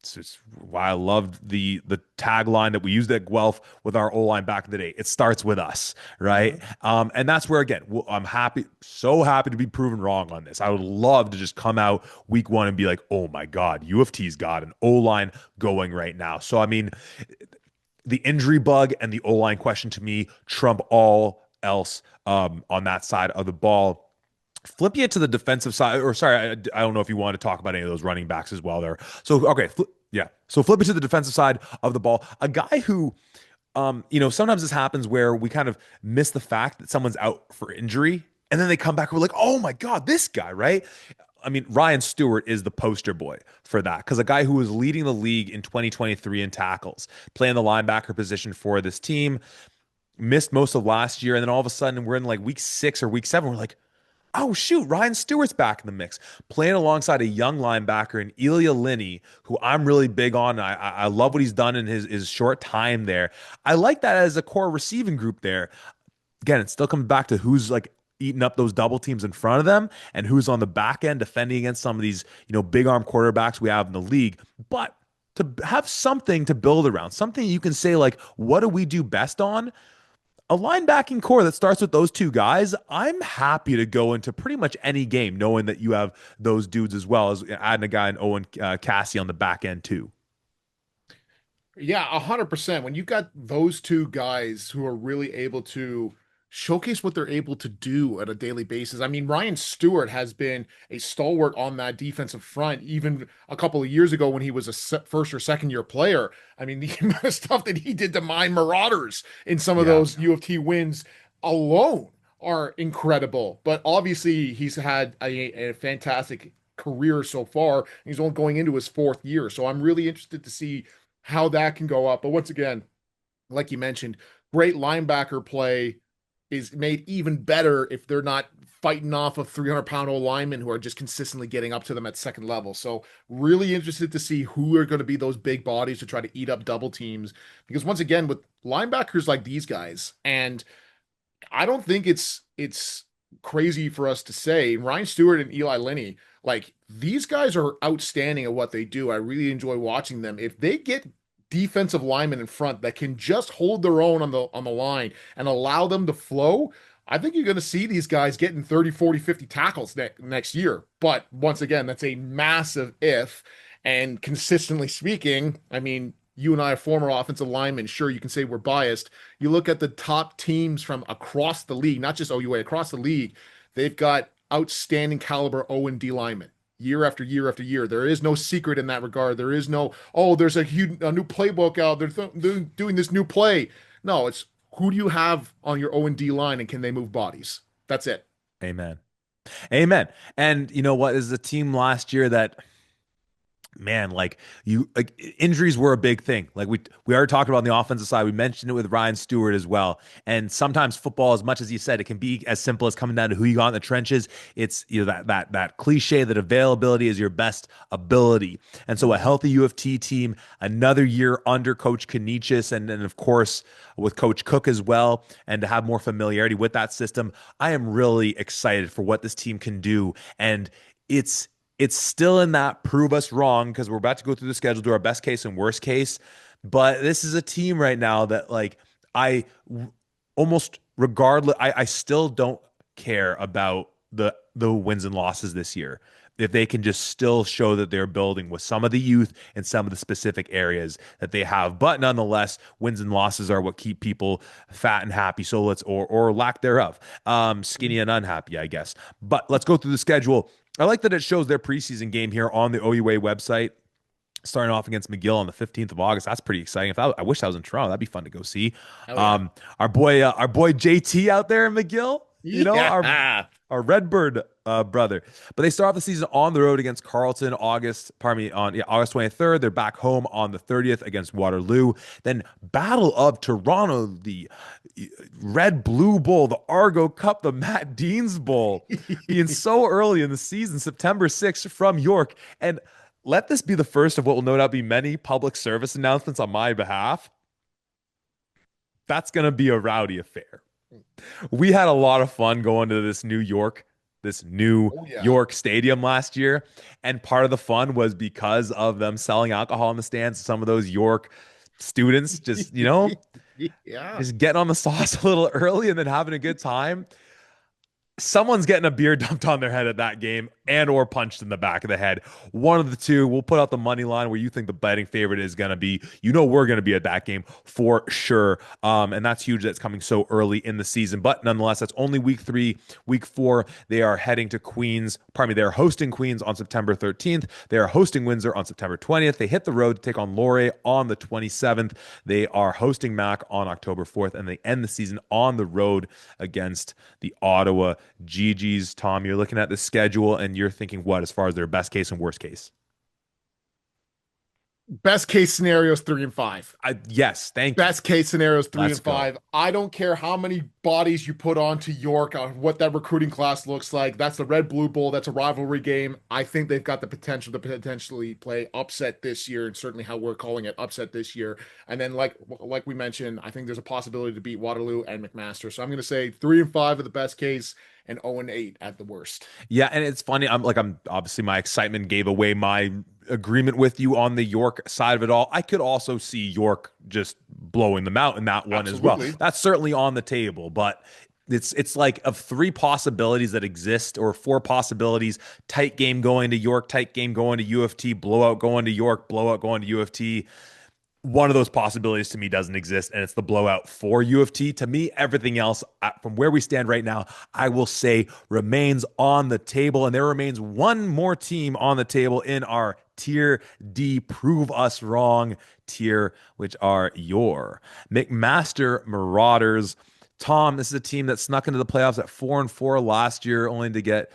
It's why I loved the tagline that we used at Guelph with our O line back in the day. It starts with us, right? Mhm. And that's where again I'm happy, so happy to be proven wrong on this. I would love to just come out week one and be like, oh my God, UofT's got an O line going right now. So I mean, the injury bug and the O line question to me trump all else on that side of the ball. Flipping it to the defensive side, or sorry, I don't know if you want to talk about any of those running backs as well there. So, okay, yeah. So flip it to the defensive side of the ball. A guy who, sometimes this happens where we kind of miss the fact that someone's out for injury, and then they come back and we're like, oh my God, this guy, right? I mean, Ryan Stewart is the poster boy for that because a guy who was leading the league in 2023 in tackles, playing the linebacker position for this team, missed most of last year, and then all of a sudden we're in like week 6 or week 7. We're like, oh shoot, Ryan Stewart's back in the mix, playing alongside a young linebacker in Elia Linney, who I'm really big on. I love what he's done in his short time there. I like that as a core receiving group there. Again, it still comes back to who's like eating up those double teams in front of them and who's on the back end defending against some of these, big arm quarterbacks we have in the league. But to have something to build around, something you can say like, what do we do best on? A linebacking core that starts with those two guys, I'm happy to go into pretty much any game knowing that you have those dudes as well as adding a guy in Owen Cassie on the back end too. Yeah, 100%. When you got those two guys who are really able to showcase what they're able to do at a daily basis. I mean, Ryan Stewart has been a stalwart on that defensive front, even a couple of years ago when he was a first or second year player. I mean, the amount of stuff that he did to mine Marauders in some of Yeah. those UofT wins alone are incredible. But obviously, he's had a fantastic career so far. He's only going into his fourth year. So I'm really interested to see how that can go up. But once again, like you mentioned, great linebacker play is made even better if they're not fighting off of 300-pound old linemen who are just consistently getting up to them at second level. So really interested to see who are going to be those big bodies to try to eat up double teams. Because once again, with linebackers like these guys, and I don't think it's crazy for us to say Ryan Stewart and Eli Linney, like these guys are outstanding at what they do. I really enjoy watching them. If they get defensive linemen in front that can just hold their own on the line and allow them to flow, I think you're going to see these guys getting 30, 40, 50 tackles next year. But once again, that's a massive if. And consistently speaking, I mean, you and I are former offensive linemen. Sure, you can say we're biased. You look at the top teams from across the league, not just OUA, across the league, they've got outstanding caliber O and D linemen year after year after year. There is no secret in that regard. There is no, oh, there's a new playbook out. They're doing this new play. No, it's who do you have on your O and D line and can they move bodies? That's it. Amen. Amen. And you know what is a team last year that, man, like injuries were a big thing. Like we already talked about on the offensive side. We mentioned it with Ryan Stewart as well. And sometimes football, as much as you said, it can be as simple as coming down to who you got in the trenches. It's that cliche that availability is your best ability. And so a healthy UofT team, another year under Coach Canisius, and of course with Coach Cook as well, and to have more familiarity with that system, I am really excited for what this team can do. And it's still in that prove us wrong because we're about to go through the schedule, do our best case and worst case. But this is a team right now that like I almost regardless, I still don't care about the wins and losses this year. If they can just still show that they're building with some of the youth and some of the specific areas that they have. But nonetheless, wins and losses are what keep people fat and happy. So let's or lack thereof. Skinny and unhappy, I guess. But let's go through the schedule. I like that it shows their preseason game here on the OUA website, starting off against McGill on the 15th of August. That's pretty exciting. I wish I was in Toronto. That'd be fun to go see. Oh yeah. Our boy JT out there in McGill, Yeah. our Redbird brother. But they start off the season on the road against Carleton, August 23rd. They're back home on the 30th against Waterloo. Then Battle of Toronto, the Red Blue Bowl, the Argo Cup, the Matt Deans Bowl, being so early in the season, September 6th from York. And let this be the first of what will no doubt be many public service announcements on my behalf. That's going to be a rowdy affair. We had a lot of fun going to this new Oh yeah. York stadium last year. And part of the fun was because of them selling alcohol in the stands. Some of those York students just, Yeah. just getting on the sauce a little early and then having a good time. Someone's getting a beer dumped on their head at that game and or punched in the back of the head. One of the two. We'll put out the money line where you think the betting favorite is going to be. We're going to be at that game for sure. And that's huge. That's coming so early in the season. But nonetheless, that's only week 3. Week 4, they are heading to Queens. Pardon me, they're hosting Queens on September 13th. They are hosting Windsor on September 20th. They hit the road to take on Laurier on the 27th. They are hosting Mac on October 4th. And they end the season on the road against the Ottawa GG's. Tom, you're looking at the schedule and you're thinking what as far as their best case and worst case? Best case scenario is 3-5. Yes, thank you. Best case scenario is three Let's and go. five. I don't care how many bodies you put onto York, what that recruiting class looks like. That's the Red Blue Bowl. That's a rivalry game. I think they've got the potential to potentially play upset this year, and certainly how we're calling it upset this year. And then, like we mentioned, I think there's a possibility to beat Waterloo and McMaster. So I'm going to say 3-5 at the best case and 0-8 at the worst. Yeah, and it's funny. I'm obviously my excitement gave away my agreement with you on the York side of it all. I could also see York just blowing them out in that one as well. Absolutely. That's certainly on the table, but it's like of three possibilities that exist or four possibilities: tight game going to York, tight game going to UofT, blowout going to York, blowout going to UofT. One of those possibilities to me doesn't exist, and it's the blowout for UofT. To me, everything else, from where we stand right now, I will say remains on the table, and there remains one more team on the table in our Tier D Prove Us Wrong tier, which are your McMaster Marauders. Tom, this is a team that snuck into the playoffs at 4-4 last year, only to get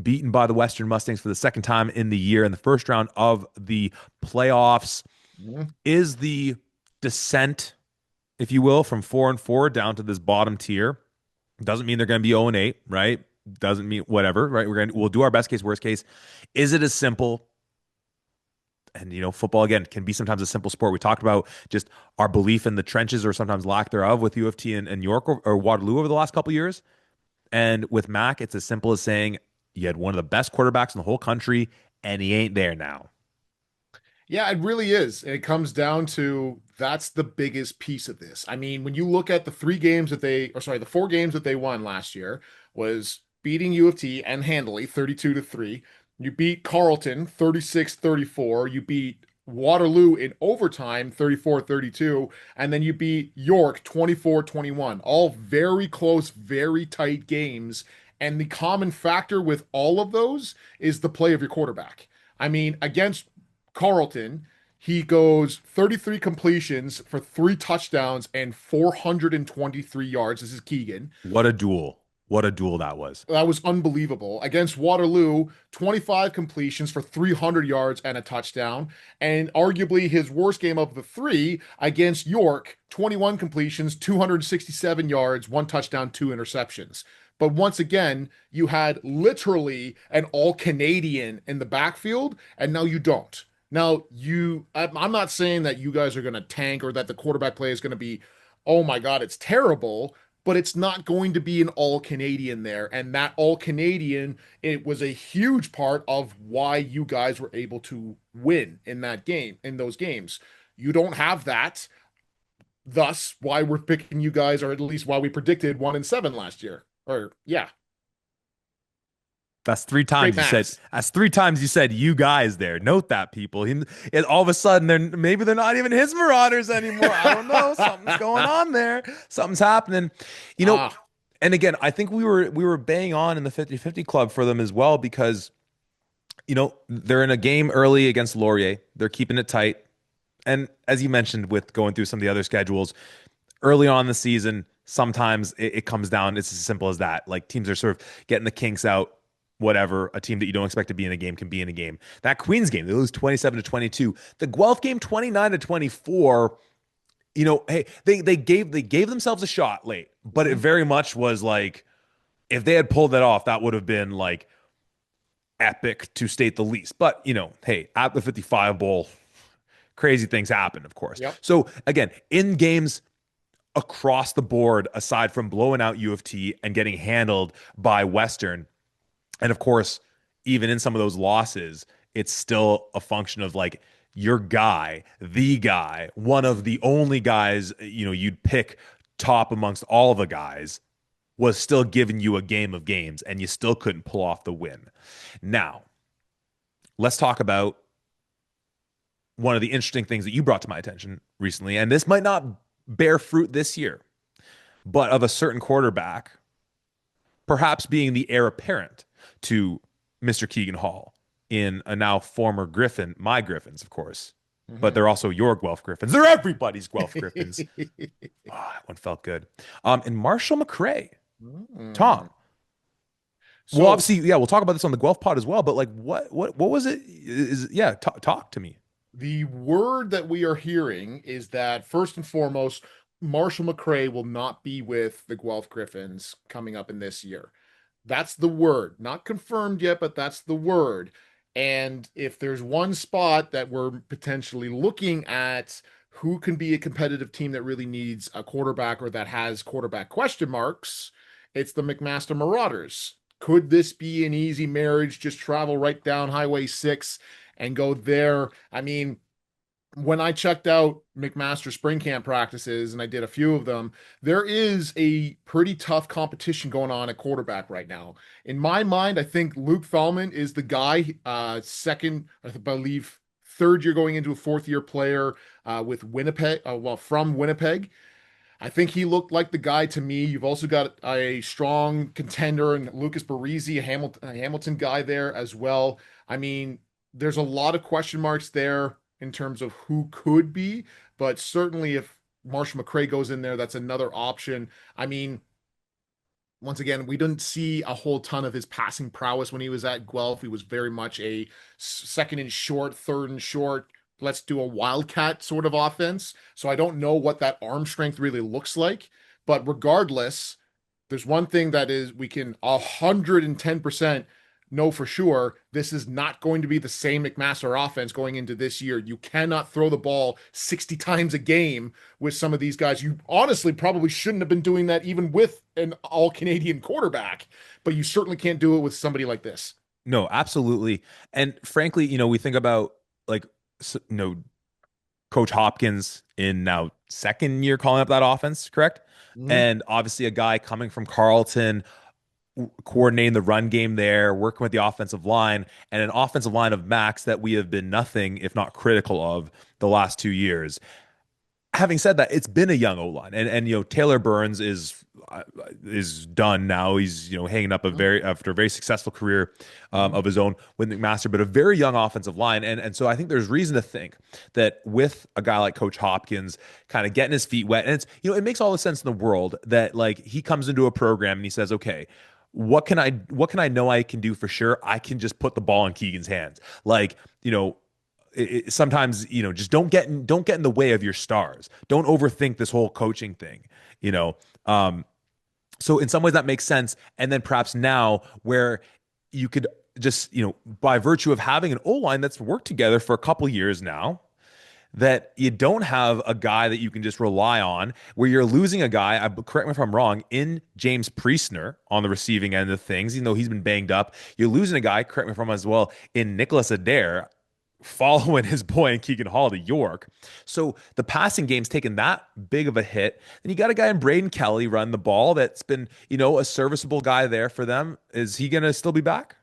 beaten by the Western Mustangs for the second time in the year in the first round of the playoffs. Mhm. Is the descent, if you will, from 4-4 down to this bottom tier. Doesn't mean they're going to be 0-8, right? Doesn't mean whatever, right? We'll do our best case, worst case. Is it as simple? And football again can be sometimes a simple sport. We talked about just our belief in the trenches or sometimes lack thereof with UofT and York or Waterloo over the last couple of years. And with Mac, it's as simple as saying you had one of the best quarterbacks in the whole country, and he ain't there now. Yeah, it really is. And it comes down to that's the biggest piece of this. I mean, when you look at the the 4 games that they won last year was beating U of T and handily 32-3. You beat Carleton 36-34. You beat Waterloo in overtime 34-32. And then you beat York 24-21. All very close, very tight games. And the common factor with all of those is the play of your quarterback. I mean, against Carleton, he goes 33 completions for 3 touchdowns and 423 yards. This is Keegan. What a duel. What a duel that was. That was unbelievable. Against Waterloo, 25 completions for 300 yards and a touchdown. And arguably his worst game of the three against York, 21 completions, 267 yards, 1 touchdown, 2 interceptions. But once again, you had literally an all Canadian in the backfield, and now you don't. I'm not saying that you guys are going to tank or that the quarterback play is going to be, oh my God, it's terrible, but it's not going to be an all Canadian there. And that all Canadian, it was a huge part of why you guys were able to win in that game, in those games. You don't have that. Thus, why we're picking you guys, or at least why we predicted 1-7 last year. Or, yeah, That's three great times you said. maths. That's three times you said you guys there. Note that, people. All of a sudden, maybe they're not even his Marauders anymore. I don't know. Something's going on there. Something's happening. You know, Ah, and again, I think we were bang on in the 50-50 club for them as well because they're in a game early against Laurier. They're keeping it tight. And as you mentioned, with going through some of the other schedules, early on in the season, sometimes it comes down. It's as simple as that. Like teams are sort of getting the kinks out. Whatever a team that you don't expect to be in a game can be in a game. That Queens game, they lose 27-22. The Guelph game, 29-24. Hey, they gave themselves a shot late, but it mhm. very much was like if they had pulled that off, that would have been like epic to state the least. But hey, at the 55 Bowl, crazy things happen, of course. Yep. So again, in games across the board, aside from blowing out U of T and getting handled by Western, and of course, even in some of those losses, it's still a function of like your guy, the guy, one of the only guys, you'd pick top amongst all the guys was still giving you a game of games and you still couldn't pull off the win. Now, let's talk about one of the interesting things that you brought to my attention recently, and this might not bear fruit this year, but of a certain quarterback perhaps being the heir apparent to Mr. Keegan Hall in a now former Griffin, my Griffins, of course, but Mhm. they're also your Guelph Griffins. They're everybody's Guelph Griffins. Oh, that one felt good. And Marshall McRae, Mm. Tom. Well, So obviously, yeah, we'll talk about this on the Guelph pod as well. But like, what was it? Is yeah, talk to me. The word that we are hearing is that first and foremost, Marshall McCray will not be with the Guelph Griffins coming up in this year. That's the word. Not confirmed yet, but that's the word. And if there's one spot that we're potentially looking at who can be a competitive team that really needs a quarterback or that has quarterback question marks, it's the McMaster Marauders. Could this be an easy marriage? Just travel right down Highway 6 and go there. I mean, when I checked out McMaster spring camp practices and I did a few of them, there is a pretty tough competition going on at quarterback right now. In my mind, I think Luke Fellman is the guy, second, I believe, third year going into a fourth year player with Winnipeg, from Winnipeg. I think he looked like the guy to me. You've also got a strong contender and Lucas Barisi, a Hamilton guy there as well. I mean, there's a lot of question marks there in terms of who could be, but certainly if Marshall McCray goes in there, that's another option. I mean, once again, we didn't see a whole ton of his passing prowess when he was at Guelph. He was very much a second and short, third and short. Let's do a wildcat sort of offense. So I don't know what that arm strength really looks like. But regardless, there's one thing that is we can 110% know for sure this is not going to be the same McMaster offense going into this year. You cannot throw the ball 60 times a game with some of these guys. You honestly probably shouldn't have been doing that even with an all Canadian quarterback, but you certainly can't do it with somebody like this. No, absolutely. And frankly, we think about like, Coach Hopkins in now second year calling up that offense, correct? Mhm. And obviously a guy coming from Carleton, coordinating the run game there, working with the offensive line, and an offensive line of Max that we have been nothing if not critical of the last 2 years. Having said that, it's been a young O line, and Taylor Burns is done now. He's hanging up a very after a very successful career Mhm. of his own with McMaster, but a very young offensive line, and so I think there's reason to think that with a guy like Coach Hopkins kind of getting his feet wet, and it's it makes all the sense in the world that like he comes into a program and he says, okay, what can I know I can do for sure? I can just put the ball in Keegan's hands. Like, sometimes just don't get in the way of your stars. Don't overthink this whole coaching thing. You know, um, so in some ways that makes sense. And then perhaps now where you could just by virtue of having an O line that's worked together for a couple years now, that you don't have a guy that you can just rely on, where you're losing a guy, correct me if I'm wrong, in James Priestner on the receiving end of things, even though he's been banged up. You're losing a guy, correct me if I'm wrong as well, in Nicholas Adair, following his boy in Keegan Hall to York. So the passing game's taken that big of a hit. And you got a guy in Braden Kelly run the ball that's been, a serviceable guy there for them. Is he going to still be back?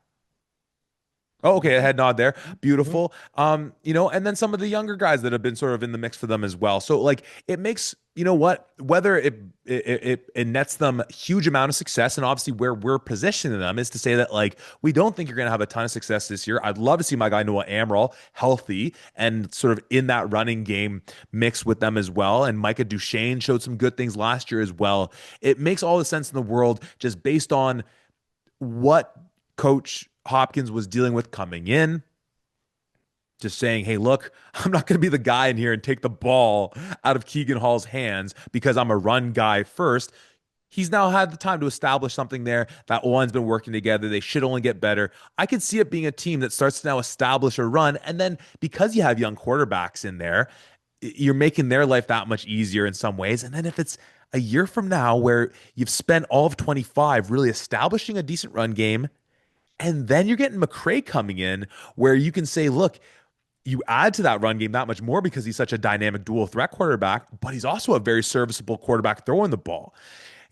Oh, okay, a head nod there. Mhm. Beautiful. And then some of the younger guys that have been sort of in the mix for them as well. So like it makes, what, whether it nets them a huge amount of success, and obviously where we're positioning them is to say that like we don't think you're gonna have a ton of success this year. I'd love to see my guy Noah Amaral healthy and sort of in that running game mix with them as well. And Micah Duchesne showed some good things last year as well. It makes all the sense in the world just based on what Coach Hopkins was dealing with coming in, just saying, hey, look, I'm not going to be the guy in here and take the ball out of Keegan Hall's hands because I'm a run guy first. He's now had the time to establish something there. That one's been working together. They should only get better. I could see it being a team that starts to now establish a run. And then because you have young quarterbacks in there, you're making their life that much easier in some ways. And then if it's a year from now where you've spent all of 25 really establishing a decent run game, and then you're getting McCray coming in where you can say, look, you add to that run game that much more because he's such a dynamic dual threat quarterback, but he's also a very serviceable quarterback throwing the ball.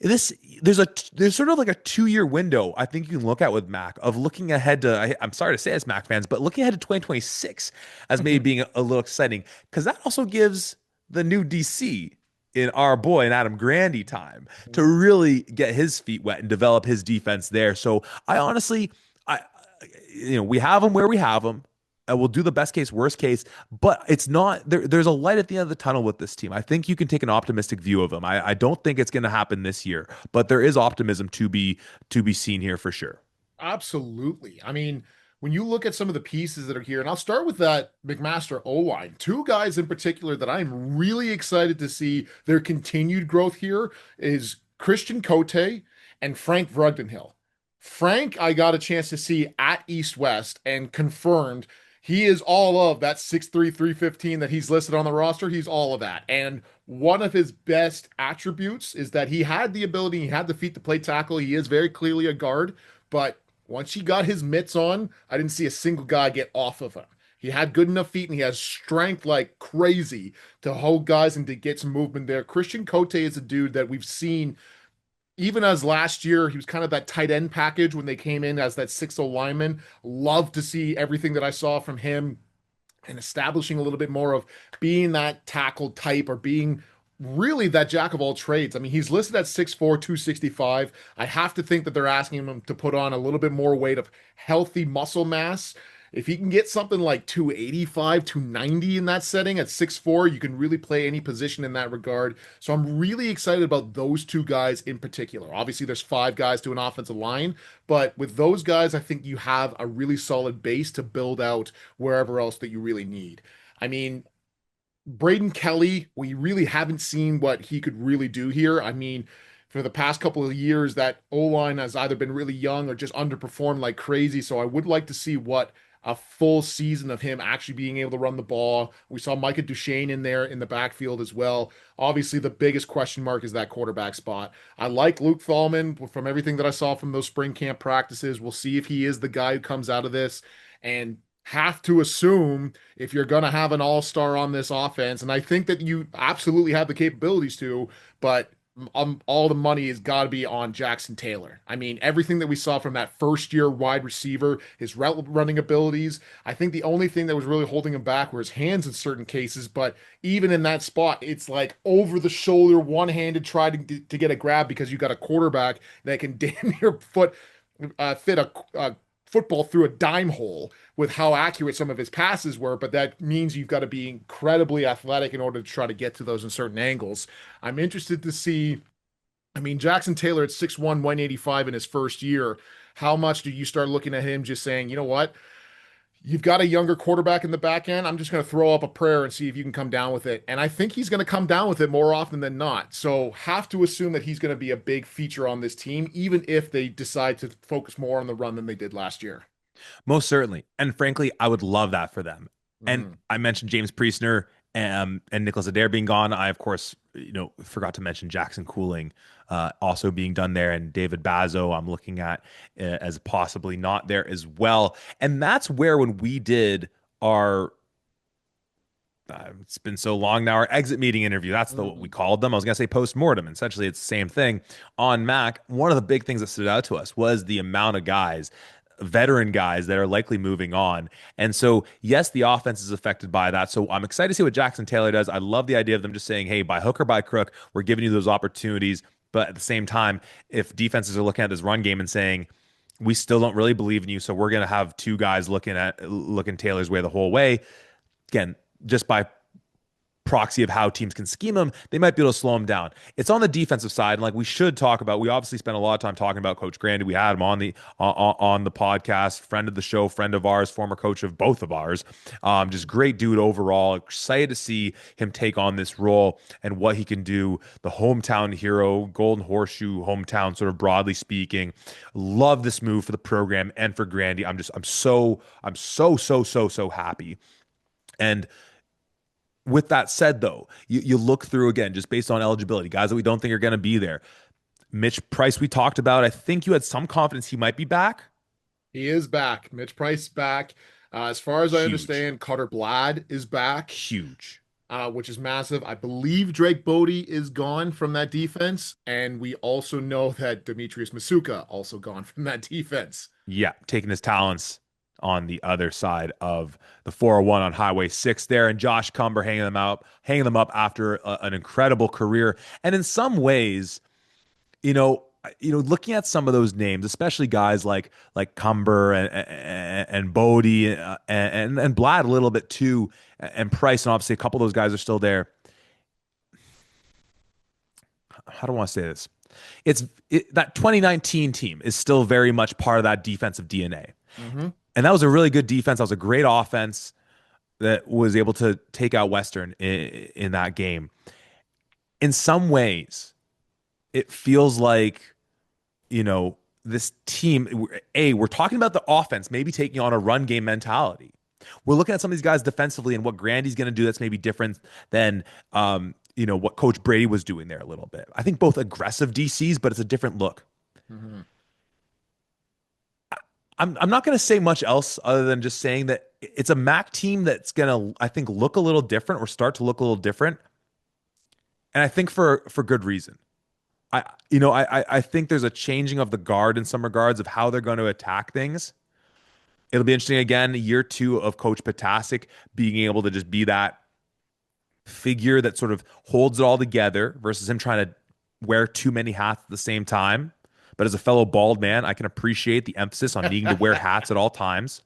This there's sort of like a 2 year window I think you can look at with Mac of looking ahead to I'm sorry to say as Mac fans, but looking ahead to 2026 as maybe Mhm. being a little exciting because that also gives the new DC in our boy and Adam Grandy time to really get his feet wet and develop his defense there. So I honestly, I we have him where we have him. And we'll do the best case, worst case, but it's not there. There's a light at the end of the tunnel with this team. I think you can take an optimistic view of them. I don't think it's going to happen this year, but there is optimism to be seen here for sure. Absolutely. I mean, when you look at some of the pieces that are here, and I'll start with that McMaster O-line, two guys in particular that I'm really excited to see their continued growth here is Christian Cote and Frank Vrugdenhill. Frank, I got a chance to see at East West and confirmed he is all of that 6'3", 315 that he's listed on the roster. He's all of that. And one of his best attributes is that he had the ability, he had the feet to play tackle. He is very clearly a guard, but once he got his mitts on, I didn't see a single guy get off of him. He had good enough feet and he has strength like crazy to hold guys and to get some movement there. Christian Cote is a dude that we've seen even as last year, he was kind of that tight end package when they came in as that 6'0 lineman. Love to see everything that I saw from him and establishing a little bit more of being that tackle type or being really that jack of all trades. I mean, he's listed at 6'4", 265. I have to think that they're asking him to put on a little bit more weight of healthy muscle mass. If he can get something like 285, 290 in that setting at 6'4", you can really play any position in that regard. So I'm really excited about those two guys in particular. Obviously, there's five guys to an offensive line, but with those guys, I think you have a really solid base to build out wherever else that you really need. I mean, Braden Kelly, we really haven't seen what he could really do here. I mean, for the past couple of years, that O-line has either been really young or just underperformed like crazy. So I would like to see what a full season of him actually being able to run the ball. We saw Micah Duchesne in there in the backfield as well. Obviously, the biggest question mark is that quarterback spot. I like Luke Thalman from everything that I saw from those spring camp practices. We'll see if he is the guy who comes out of this. And have to assume if you're going to have an all-star on this offense, and I think that you absolutely have the capabilities to, but all the money has got to be on Jackson Taylor. I mean, everything that we saw from that first year wide receiver, his route running abilities, I think the only thing that was really holding him back were his hands in certain cases, but even in that spot, it's like over the shoulder, one-handed try to get a grab because you got a quarterback that can damn near fit a football through a dime hole with how accurate some of his passes were, but that means you've got to be incredibly athletic in order to try to get to those in certain angles. I'm interested to see, I mean, Jackson Taylor at 6'1", 185 in his first year. How much do you start looking at him just saying, you know what? You've got a younger quarterback in the back end. I'm just going to throw up a prayer and see if you can come down with it. And I think he's going to come down with it more often than not. So have to assume that he's going to be a big feature on this team, even if they decide to focus more on the run than they did last year. Most certainly. And frankly, I would love that for them. And Mm. I mentioned James Priestner and Nicholas Adair being gone. I, of course, forgot to mention Jackson Cooling also being done there, and David Bazo I'm looking at as possibly not there as well. And that's where when we did our it's been so long now. Our exit meeting interview. That's the what we Mhm. called them. I was gonna say post mortem. Essentially, it's the same thing on Mac. One of the big things that stood out to us was the amount of guys, veteran guys, that are likely moving on. And so, yes, the offense is affected by that. So I'm excited to see what Jackson Taylor does. I love the idea of them just saying, "Hey, by hook or by crook, we're giving you those opportunities." But at the same time, if defenses are looking at this run game and saying, "We still don't really believe in you, so we're gonna have two guys looking Taylor's way the whole way," again, just by proxy of how teams can scheme him, they might be able to slow him down. It's on the defensive side, and like we should talk about. We obviously spent a lot of time talking about Coach Grandy. We had him on the podcast, friend of the show, friend of ours, former coach of both of ours. Just great dude overall. Excited to see him take on this role and what he can do. The hometown hero, Golden Horseshoe hometown, sort of broadly speaking. Love this move for the program and for Grandy. I'm so happy. And with that said, though, you look through again, just based on eligibility, guys that we don't think are going to be there. Mitch Price, we talked about. I think you had some confidence he might be back. He is back. Mitch Price back. As far as I Huge, understand, Cutter Blad is back, huge. which is massive. I believe Drake Bodie is gone from that defense, and we also know that Demetrius Masuka also gone from that defense. Yeah, taking his talents on the other side of the 401 on Highway 6 there, and Josh Cumber hanging them up after an incredible career. And in some ways, looking at some of those names, especially guys like Cumber and Bodie and Blatt a little bit too, and Price, and obviously a couple of those guys are still there. How do I want to say this? That 2019 team is still very much part of that defensive DNA. Mm-hmm. And that was a really good defense. That was a great offense that was able to take out Western in that game. In some ways, it feels like, you know, this team, we're talking about the offense, maybe taking on a run game mentality. We're looking at some of these guys defensively and what Grandy's going to do that's maybe different than, what Coach Brady was doing there a little bit. I think both aggressive DCs, but it's a different look. Mhm. I'm not going to say much else other than just saying that it's a MAC team that's going to, I think, look a little different or start to look a little different. And I think for good reason. I think there's a changing of the guard in some regards of how they're going to attack things. It'll be interesting again, year two of Coach Potasic being able to just be that figure that sort of holds it all together versus him trying to wear too many hats at the same time. But as a fellow bald man, I can appreciate the emphasis on needing to wear hats at all times.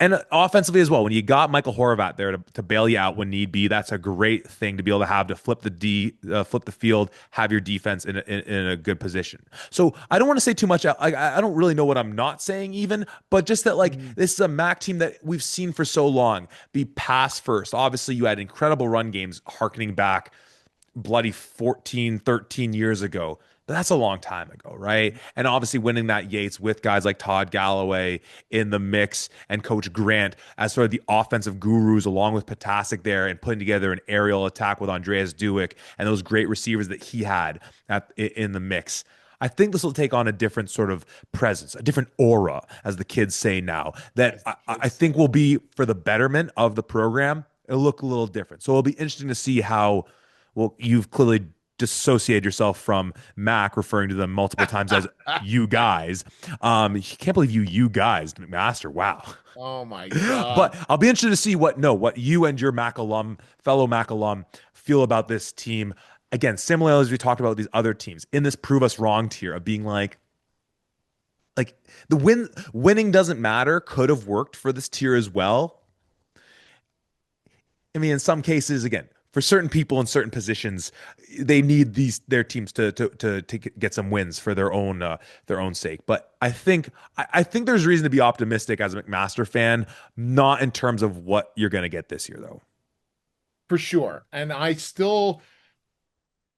And offensively as well, when you got Michael Horvat there to bail you out when need be, that's a great thing to be able to have to flip the field, have your defense in a good position. So I don't want to say too much. I don't really know what I'm not saying even, but just that like Mhm. this is a MAC team that we've seen for so long be pass first. Obviously, you had incredible run games harkening back bloody 14, 13 years ago. But that's a long time ago, right? And obviously winning that Yates with guys like Todd Galloway in the mix and Coach Grant as sort of the offensive gurus along with Potasic there and putting together an aerial attack with Andreas Duick and those great receivers that he had in the mix. I think this will take on a different sort of presence, a different aura, as the kids say now, that As the I kids think say. will be for the betterment of the program. It'll look a little different. So it'll be interesting to see how, well, you've clearly dissociated yourself from Mac, referring to them multiple times as you guys. Can't believe you guys, McMaster. Wow. Oh my God. But I'll be interested to see what you and your Mac alum, fellow Mac alum, feel about this team. Again, similarly as we talked about with these other teams in this prove us wrong tier of being like the winning doesn't matter could have worked for this tier as well. I mean, in some cases, again, for certain people in certain positions, they need their teams to get some wins for their own sake. But I think there's reason to be optimistic as a McMaster fan, not in terms of what you're going to get this year, though. For sure. And I still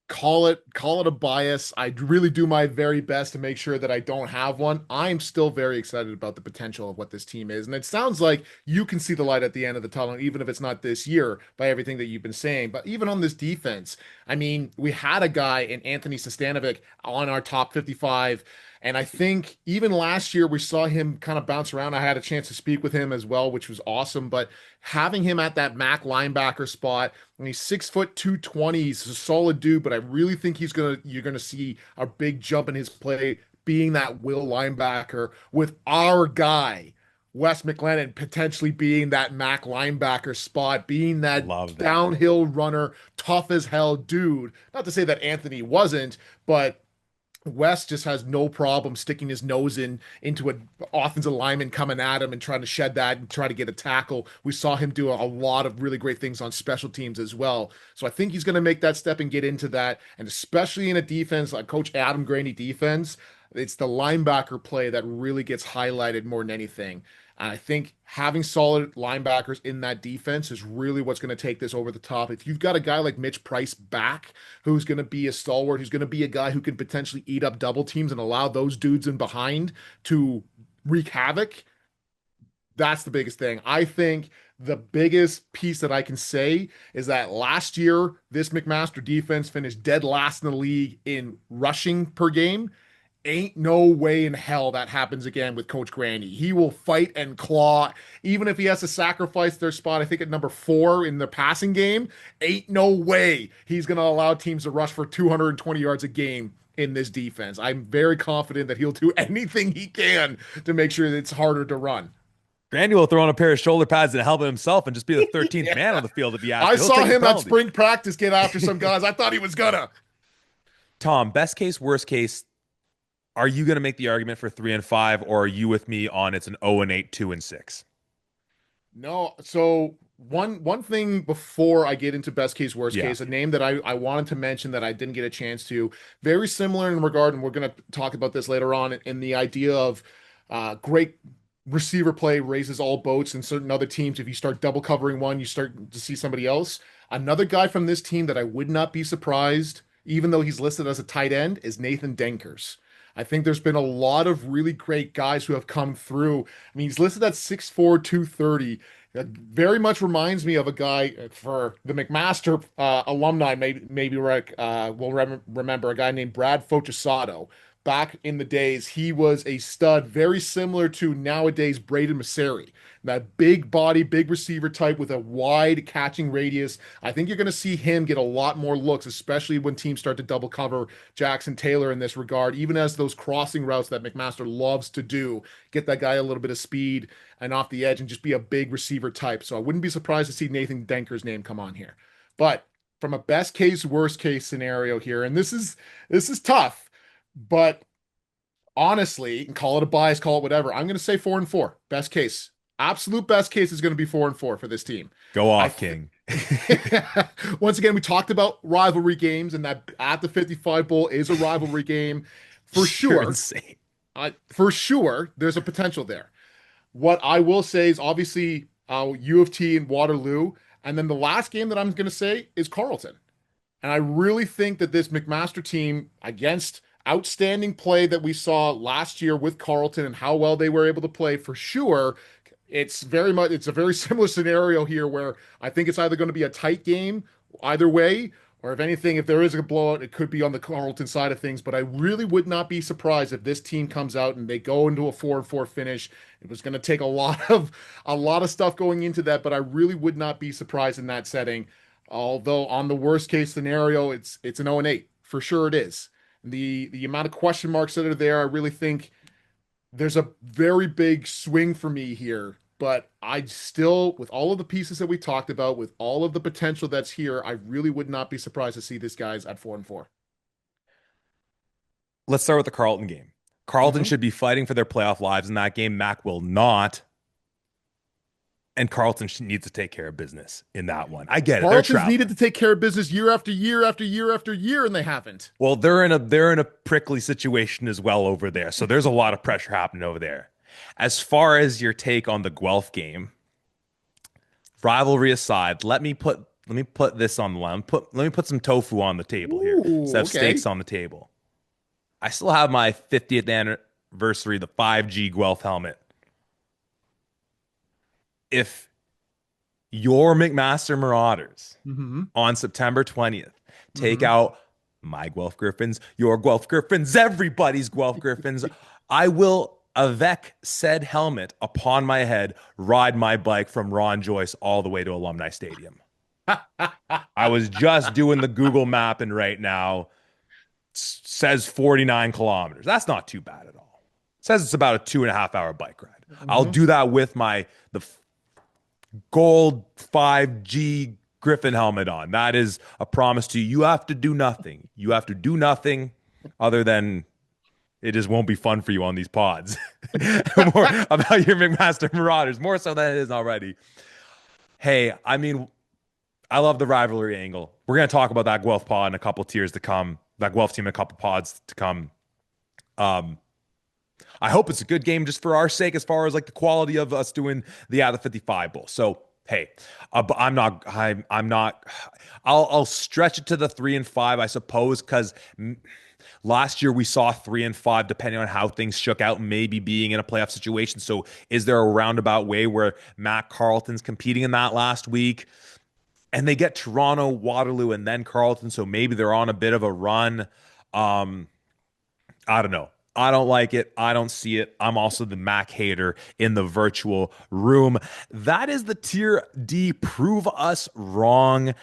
call it a bias. I really do my very best to make sure that I don't have one. I'm still very excited about the potential of what this team is. And it sounds like you can see the light at the end of the tunnel, even if it's not this year, by everything that you've been saying. But even on this defense, I mean, we had a guy in Anthony Sestanovic on our top 55. And I think even last year we saw him kind of bounce around. I had a chance to speak with him as well, which was awesome. But having him at that Mac linebacker spot, and he's 6 foot 220. He's a solid dude, but I really think you're gonna see a big jump in his play being that will linebacker with our guy, Wes McLennan, potentially being that Mac linebacker spot, being that Love that. downhill runner, tough as hell dude. Not to say that Anthony wasn't, but West just has no problem sticking his nose into an offensive lineman coming at him and trying to shed that and try to get a tackle. We saw him do a lot of really great things on special teams as well. So I think he's going to make that step and get into that. And especially in a defense like Coach Adam Graney defense, it's the linebacker play that really gets highlighted more than anything. And I think having solid linebackers in that defense is really what's going to take this over the top. If you've got a guy like Mitch Price back, who's going to be a stalwart, who's going to be a guy who can potentially eat up double teams and allow those dudes in behind to wreak havoc, that's the biggest thing. I think the biggest piece that I can say is that last year, this McMaster defense finished dead last in the league in rushing per game. Ain't no way in hell that happens again with Coach Grandy. He will fight and claw, even if he has to sacrifice their spot, I think at number 4 in the passing game. Ain't no way he's going to allow teams to rush for 220 yards a game in this defense. I'm very confident that he'll do anything he can to make sure that it's harder to run. Grandy will throw on a pair of shoulder pads and help himself and just be the 13th man Yeah. on the field if he has I to. He'll saw take the him at penalty. spring practice get after some guys. I thought he was gonna. Tom, best case, worst case, are you going to make the argument for 3-5, or are you with me on it's an 0-8, 2-6? No, so one thing before I get into best case, worst Yeah. case, a name that I wanted to mention that I didn't get a chance to, very similar in regard, and we're going to talk about this later on in the idea of great. receiver play raises all boats in certain other teams. If you start double covering one, you start to see somebody else. Another guy from this team that I would not be surprised, even though he's listed as a tight end, is Nathan Denkers. I think there's been a lot of really great guys who have come through. I mean, he's listed at 6'4", 230. That very much reminds me of a guy for the McMaster alumni. Maybe will remember a guy named Brad Fochisato. Back in the days, he was a stud, very similar to nowadays Braden Masseri. That big body, big receiver type with a wide catching radius. I think you're going to see him get a lot more looks, especially when teams start to double cover Jackson Taylor in this regard, even as those crossing routes that McMaster loves to do, get that guy a little bit of speed and off the edge and just be a big receiver type. So I wouldn't be surprised to see Nathan Denker's name come on here. But from a best case, worst case scenario here, and this is tough, but honestly, and call it a bias, call it whatever. I'm going to say 4-4. Best case. Absolute best case is going to be 4-4 for this team. Go I off, th King. Once again, we talked about rivalry games, and that at the 55 Bowl is a rivalry game for You're sure. insane. For sure, there's a potential there. What I will say is obviously U of T and Waterloo, and then the last game that I'm going to say is Carleton. And I really think that this McMaster team, against outstanding play that we saw last year with Carleton and how well they were able to play, for sure, it's a very similar scenario here where I think it's either going to be a tight game either way, or if anything, if there is a blowout, it could be on the Carleton side of things. But I really would not be surprised if this team comes out and they go into a 4-4 finish. It was going to take a lot of stuff going into that, but I really would not be surprised in that setting. Although on the worst case scenario, it's an 0-8 for sure. It is the amount of question marks that are there. I really think there's a very big swing for me here, but I still, with all of the pieces that we talked about, with all of the potential that's here, I really would not be surprised to see this guys at 4-4. Let's start with the Carlton game. Carlton Hmm. should be fighting for their playoff lives in that game. Mac will not. And Carlton needs to take care of business in that one. I get it. They're Carlton's needed traveling. to take care of business year after year after year after year, and they haven't. Well, they're in a prickly situation as well over there. So there's a lot of pressure happening over there. As far as your take on the Guelph game, rivalry aside, let me put this on the line. Let me put some tofu on the table here instead Ooh, of okay. steaks on the table. I still have my 50th anniversary, the 5G Guelph helmet. If your McMaster Marauders Hmm. on September 20th take Hmm. out my Guelph Griffins, your Guelph Griffins, everybody's Guelph Griffins, I will avec said helmet upon my head, ride my bike from Ron Joyce all the way to Alumni Stadium. I was just doing the Google mapping right now. Says 49 kilometers. That's not too bad at all. Says it's about a 2.5 hour bike ride. I'll Hmm. do that with my the gold 5G Griffin helmet on. That is a promise to you. You have to do nothing. You have to do nothing other than it just won't be fun for you on these pods. More about your McMaster Marauders, more so than it is already. Hey, I mean, I love the rivalry angle. We're going to talk about that Guelph pod in a couple tiers to come, that Guelph team in a couple pods to come. Um, I hope it's a good game just for our sake, as far as like the quality of us doing the out of 55 bowl. So hey, but I'm not. I'll stretch it to the 3-5, I suppose, because last year we saw 3-5, depending on how things shook out, maybe being in a playoff situation. So is there a roundabout way where Matt Carlton's competing in that last week? And they get Toronto, Waterloo, and then Carlton, so maybe they're on a bit of a run. Um, I don't know. I don't like it. I don't see it. I'm also the Mac hater in the virtual room. That is the tier D prove us wrong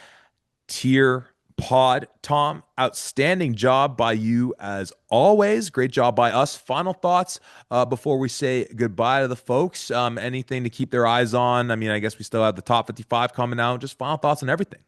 tier pod. Tom, outstanding job by you as always. Great job by us. Final thoughts before we say goodbye to the folks. Anything to keep their eyes on? I mean, I guess we still have the top 55 coming out. Just final thoughts on everything.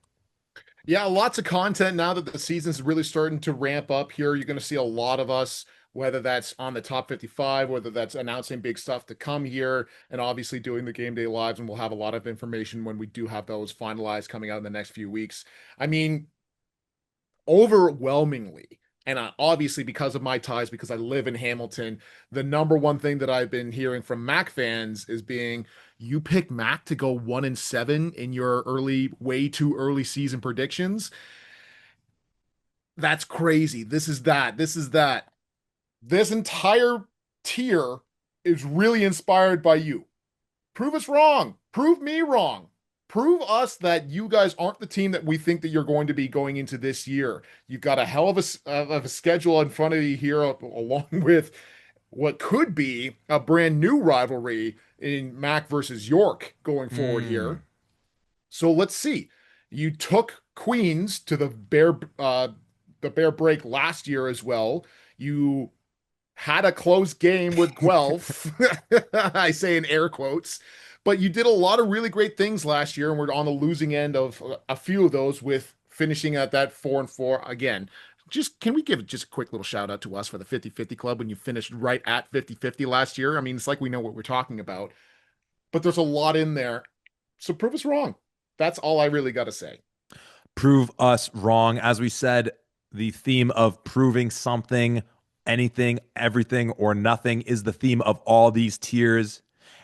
Yeah, lots of content now that the season's really starting to ramp up here. You're going to see a lot of us, whether that's on the top 55, whether that's announcing big stuff to come here, and obviously doing the game day lives. And we'll have a lot of information when we do have those finalized coming out in the next few weeks. I mean, overwhelmingly. And obviously, because of my ties, because I live in Hamilton, the number one thing that I've been hearing from Mac fans is being, you pick Mac to go 1-7 in your early, way too early season predictions. That's crazy. This is that. This is that. This entire tier is really inspired by you. Prove us wrong. Prove me wrong. Prove us that you guys aren't the team that we think that you're going to be going into this year. You've got a hell of a schedule in front of you here, along with what could be a brand new rivalry in Mac versus York going forward Mm. here. So let's see. You took Queens to the Bear break last year as well. You had a close game with Guelph. I say in air quotes, but you did a lot of really great things last year, and we're on the losing end of a few of those with finishing at that 4-4 again. Just can we give just a quick little shout out to us for the 50-50 club when you finished right at 50-50 last year? I mean, it's like we know what we're talking about, but there's a lot in there. So prove us wrong. That's all I really got to say. Prove us wrong. As we said, the theme of proving something, anything, everything, or nothing is the theme of all these tiers.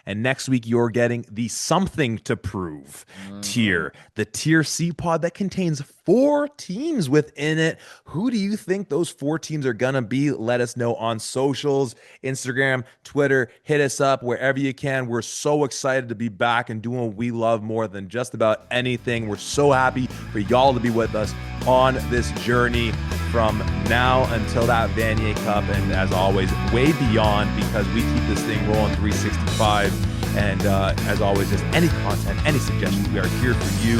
And next week, you're getting the something to prove Mhm. tier, the tier C pod that contains 4 teams within it. Who do you think those 4 teams are going to be? Let us know on socials, Instagram, Twitter. Hit us up wherever you can. We're so excited to be back and doing what we love more than just about anything. We're so happy for y'all to be with us on this journey from now until that Vanier Cup, and as always, way beyond, because we keep this thing rolling 365. And as always, just any content, any suggestions, we are here for you.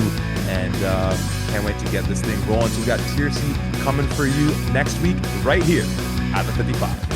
And can't wait to get this thing rolling. So we got Tier C coming for you next week, right here at the 55.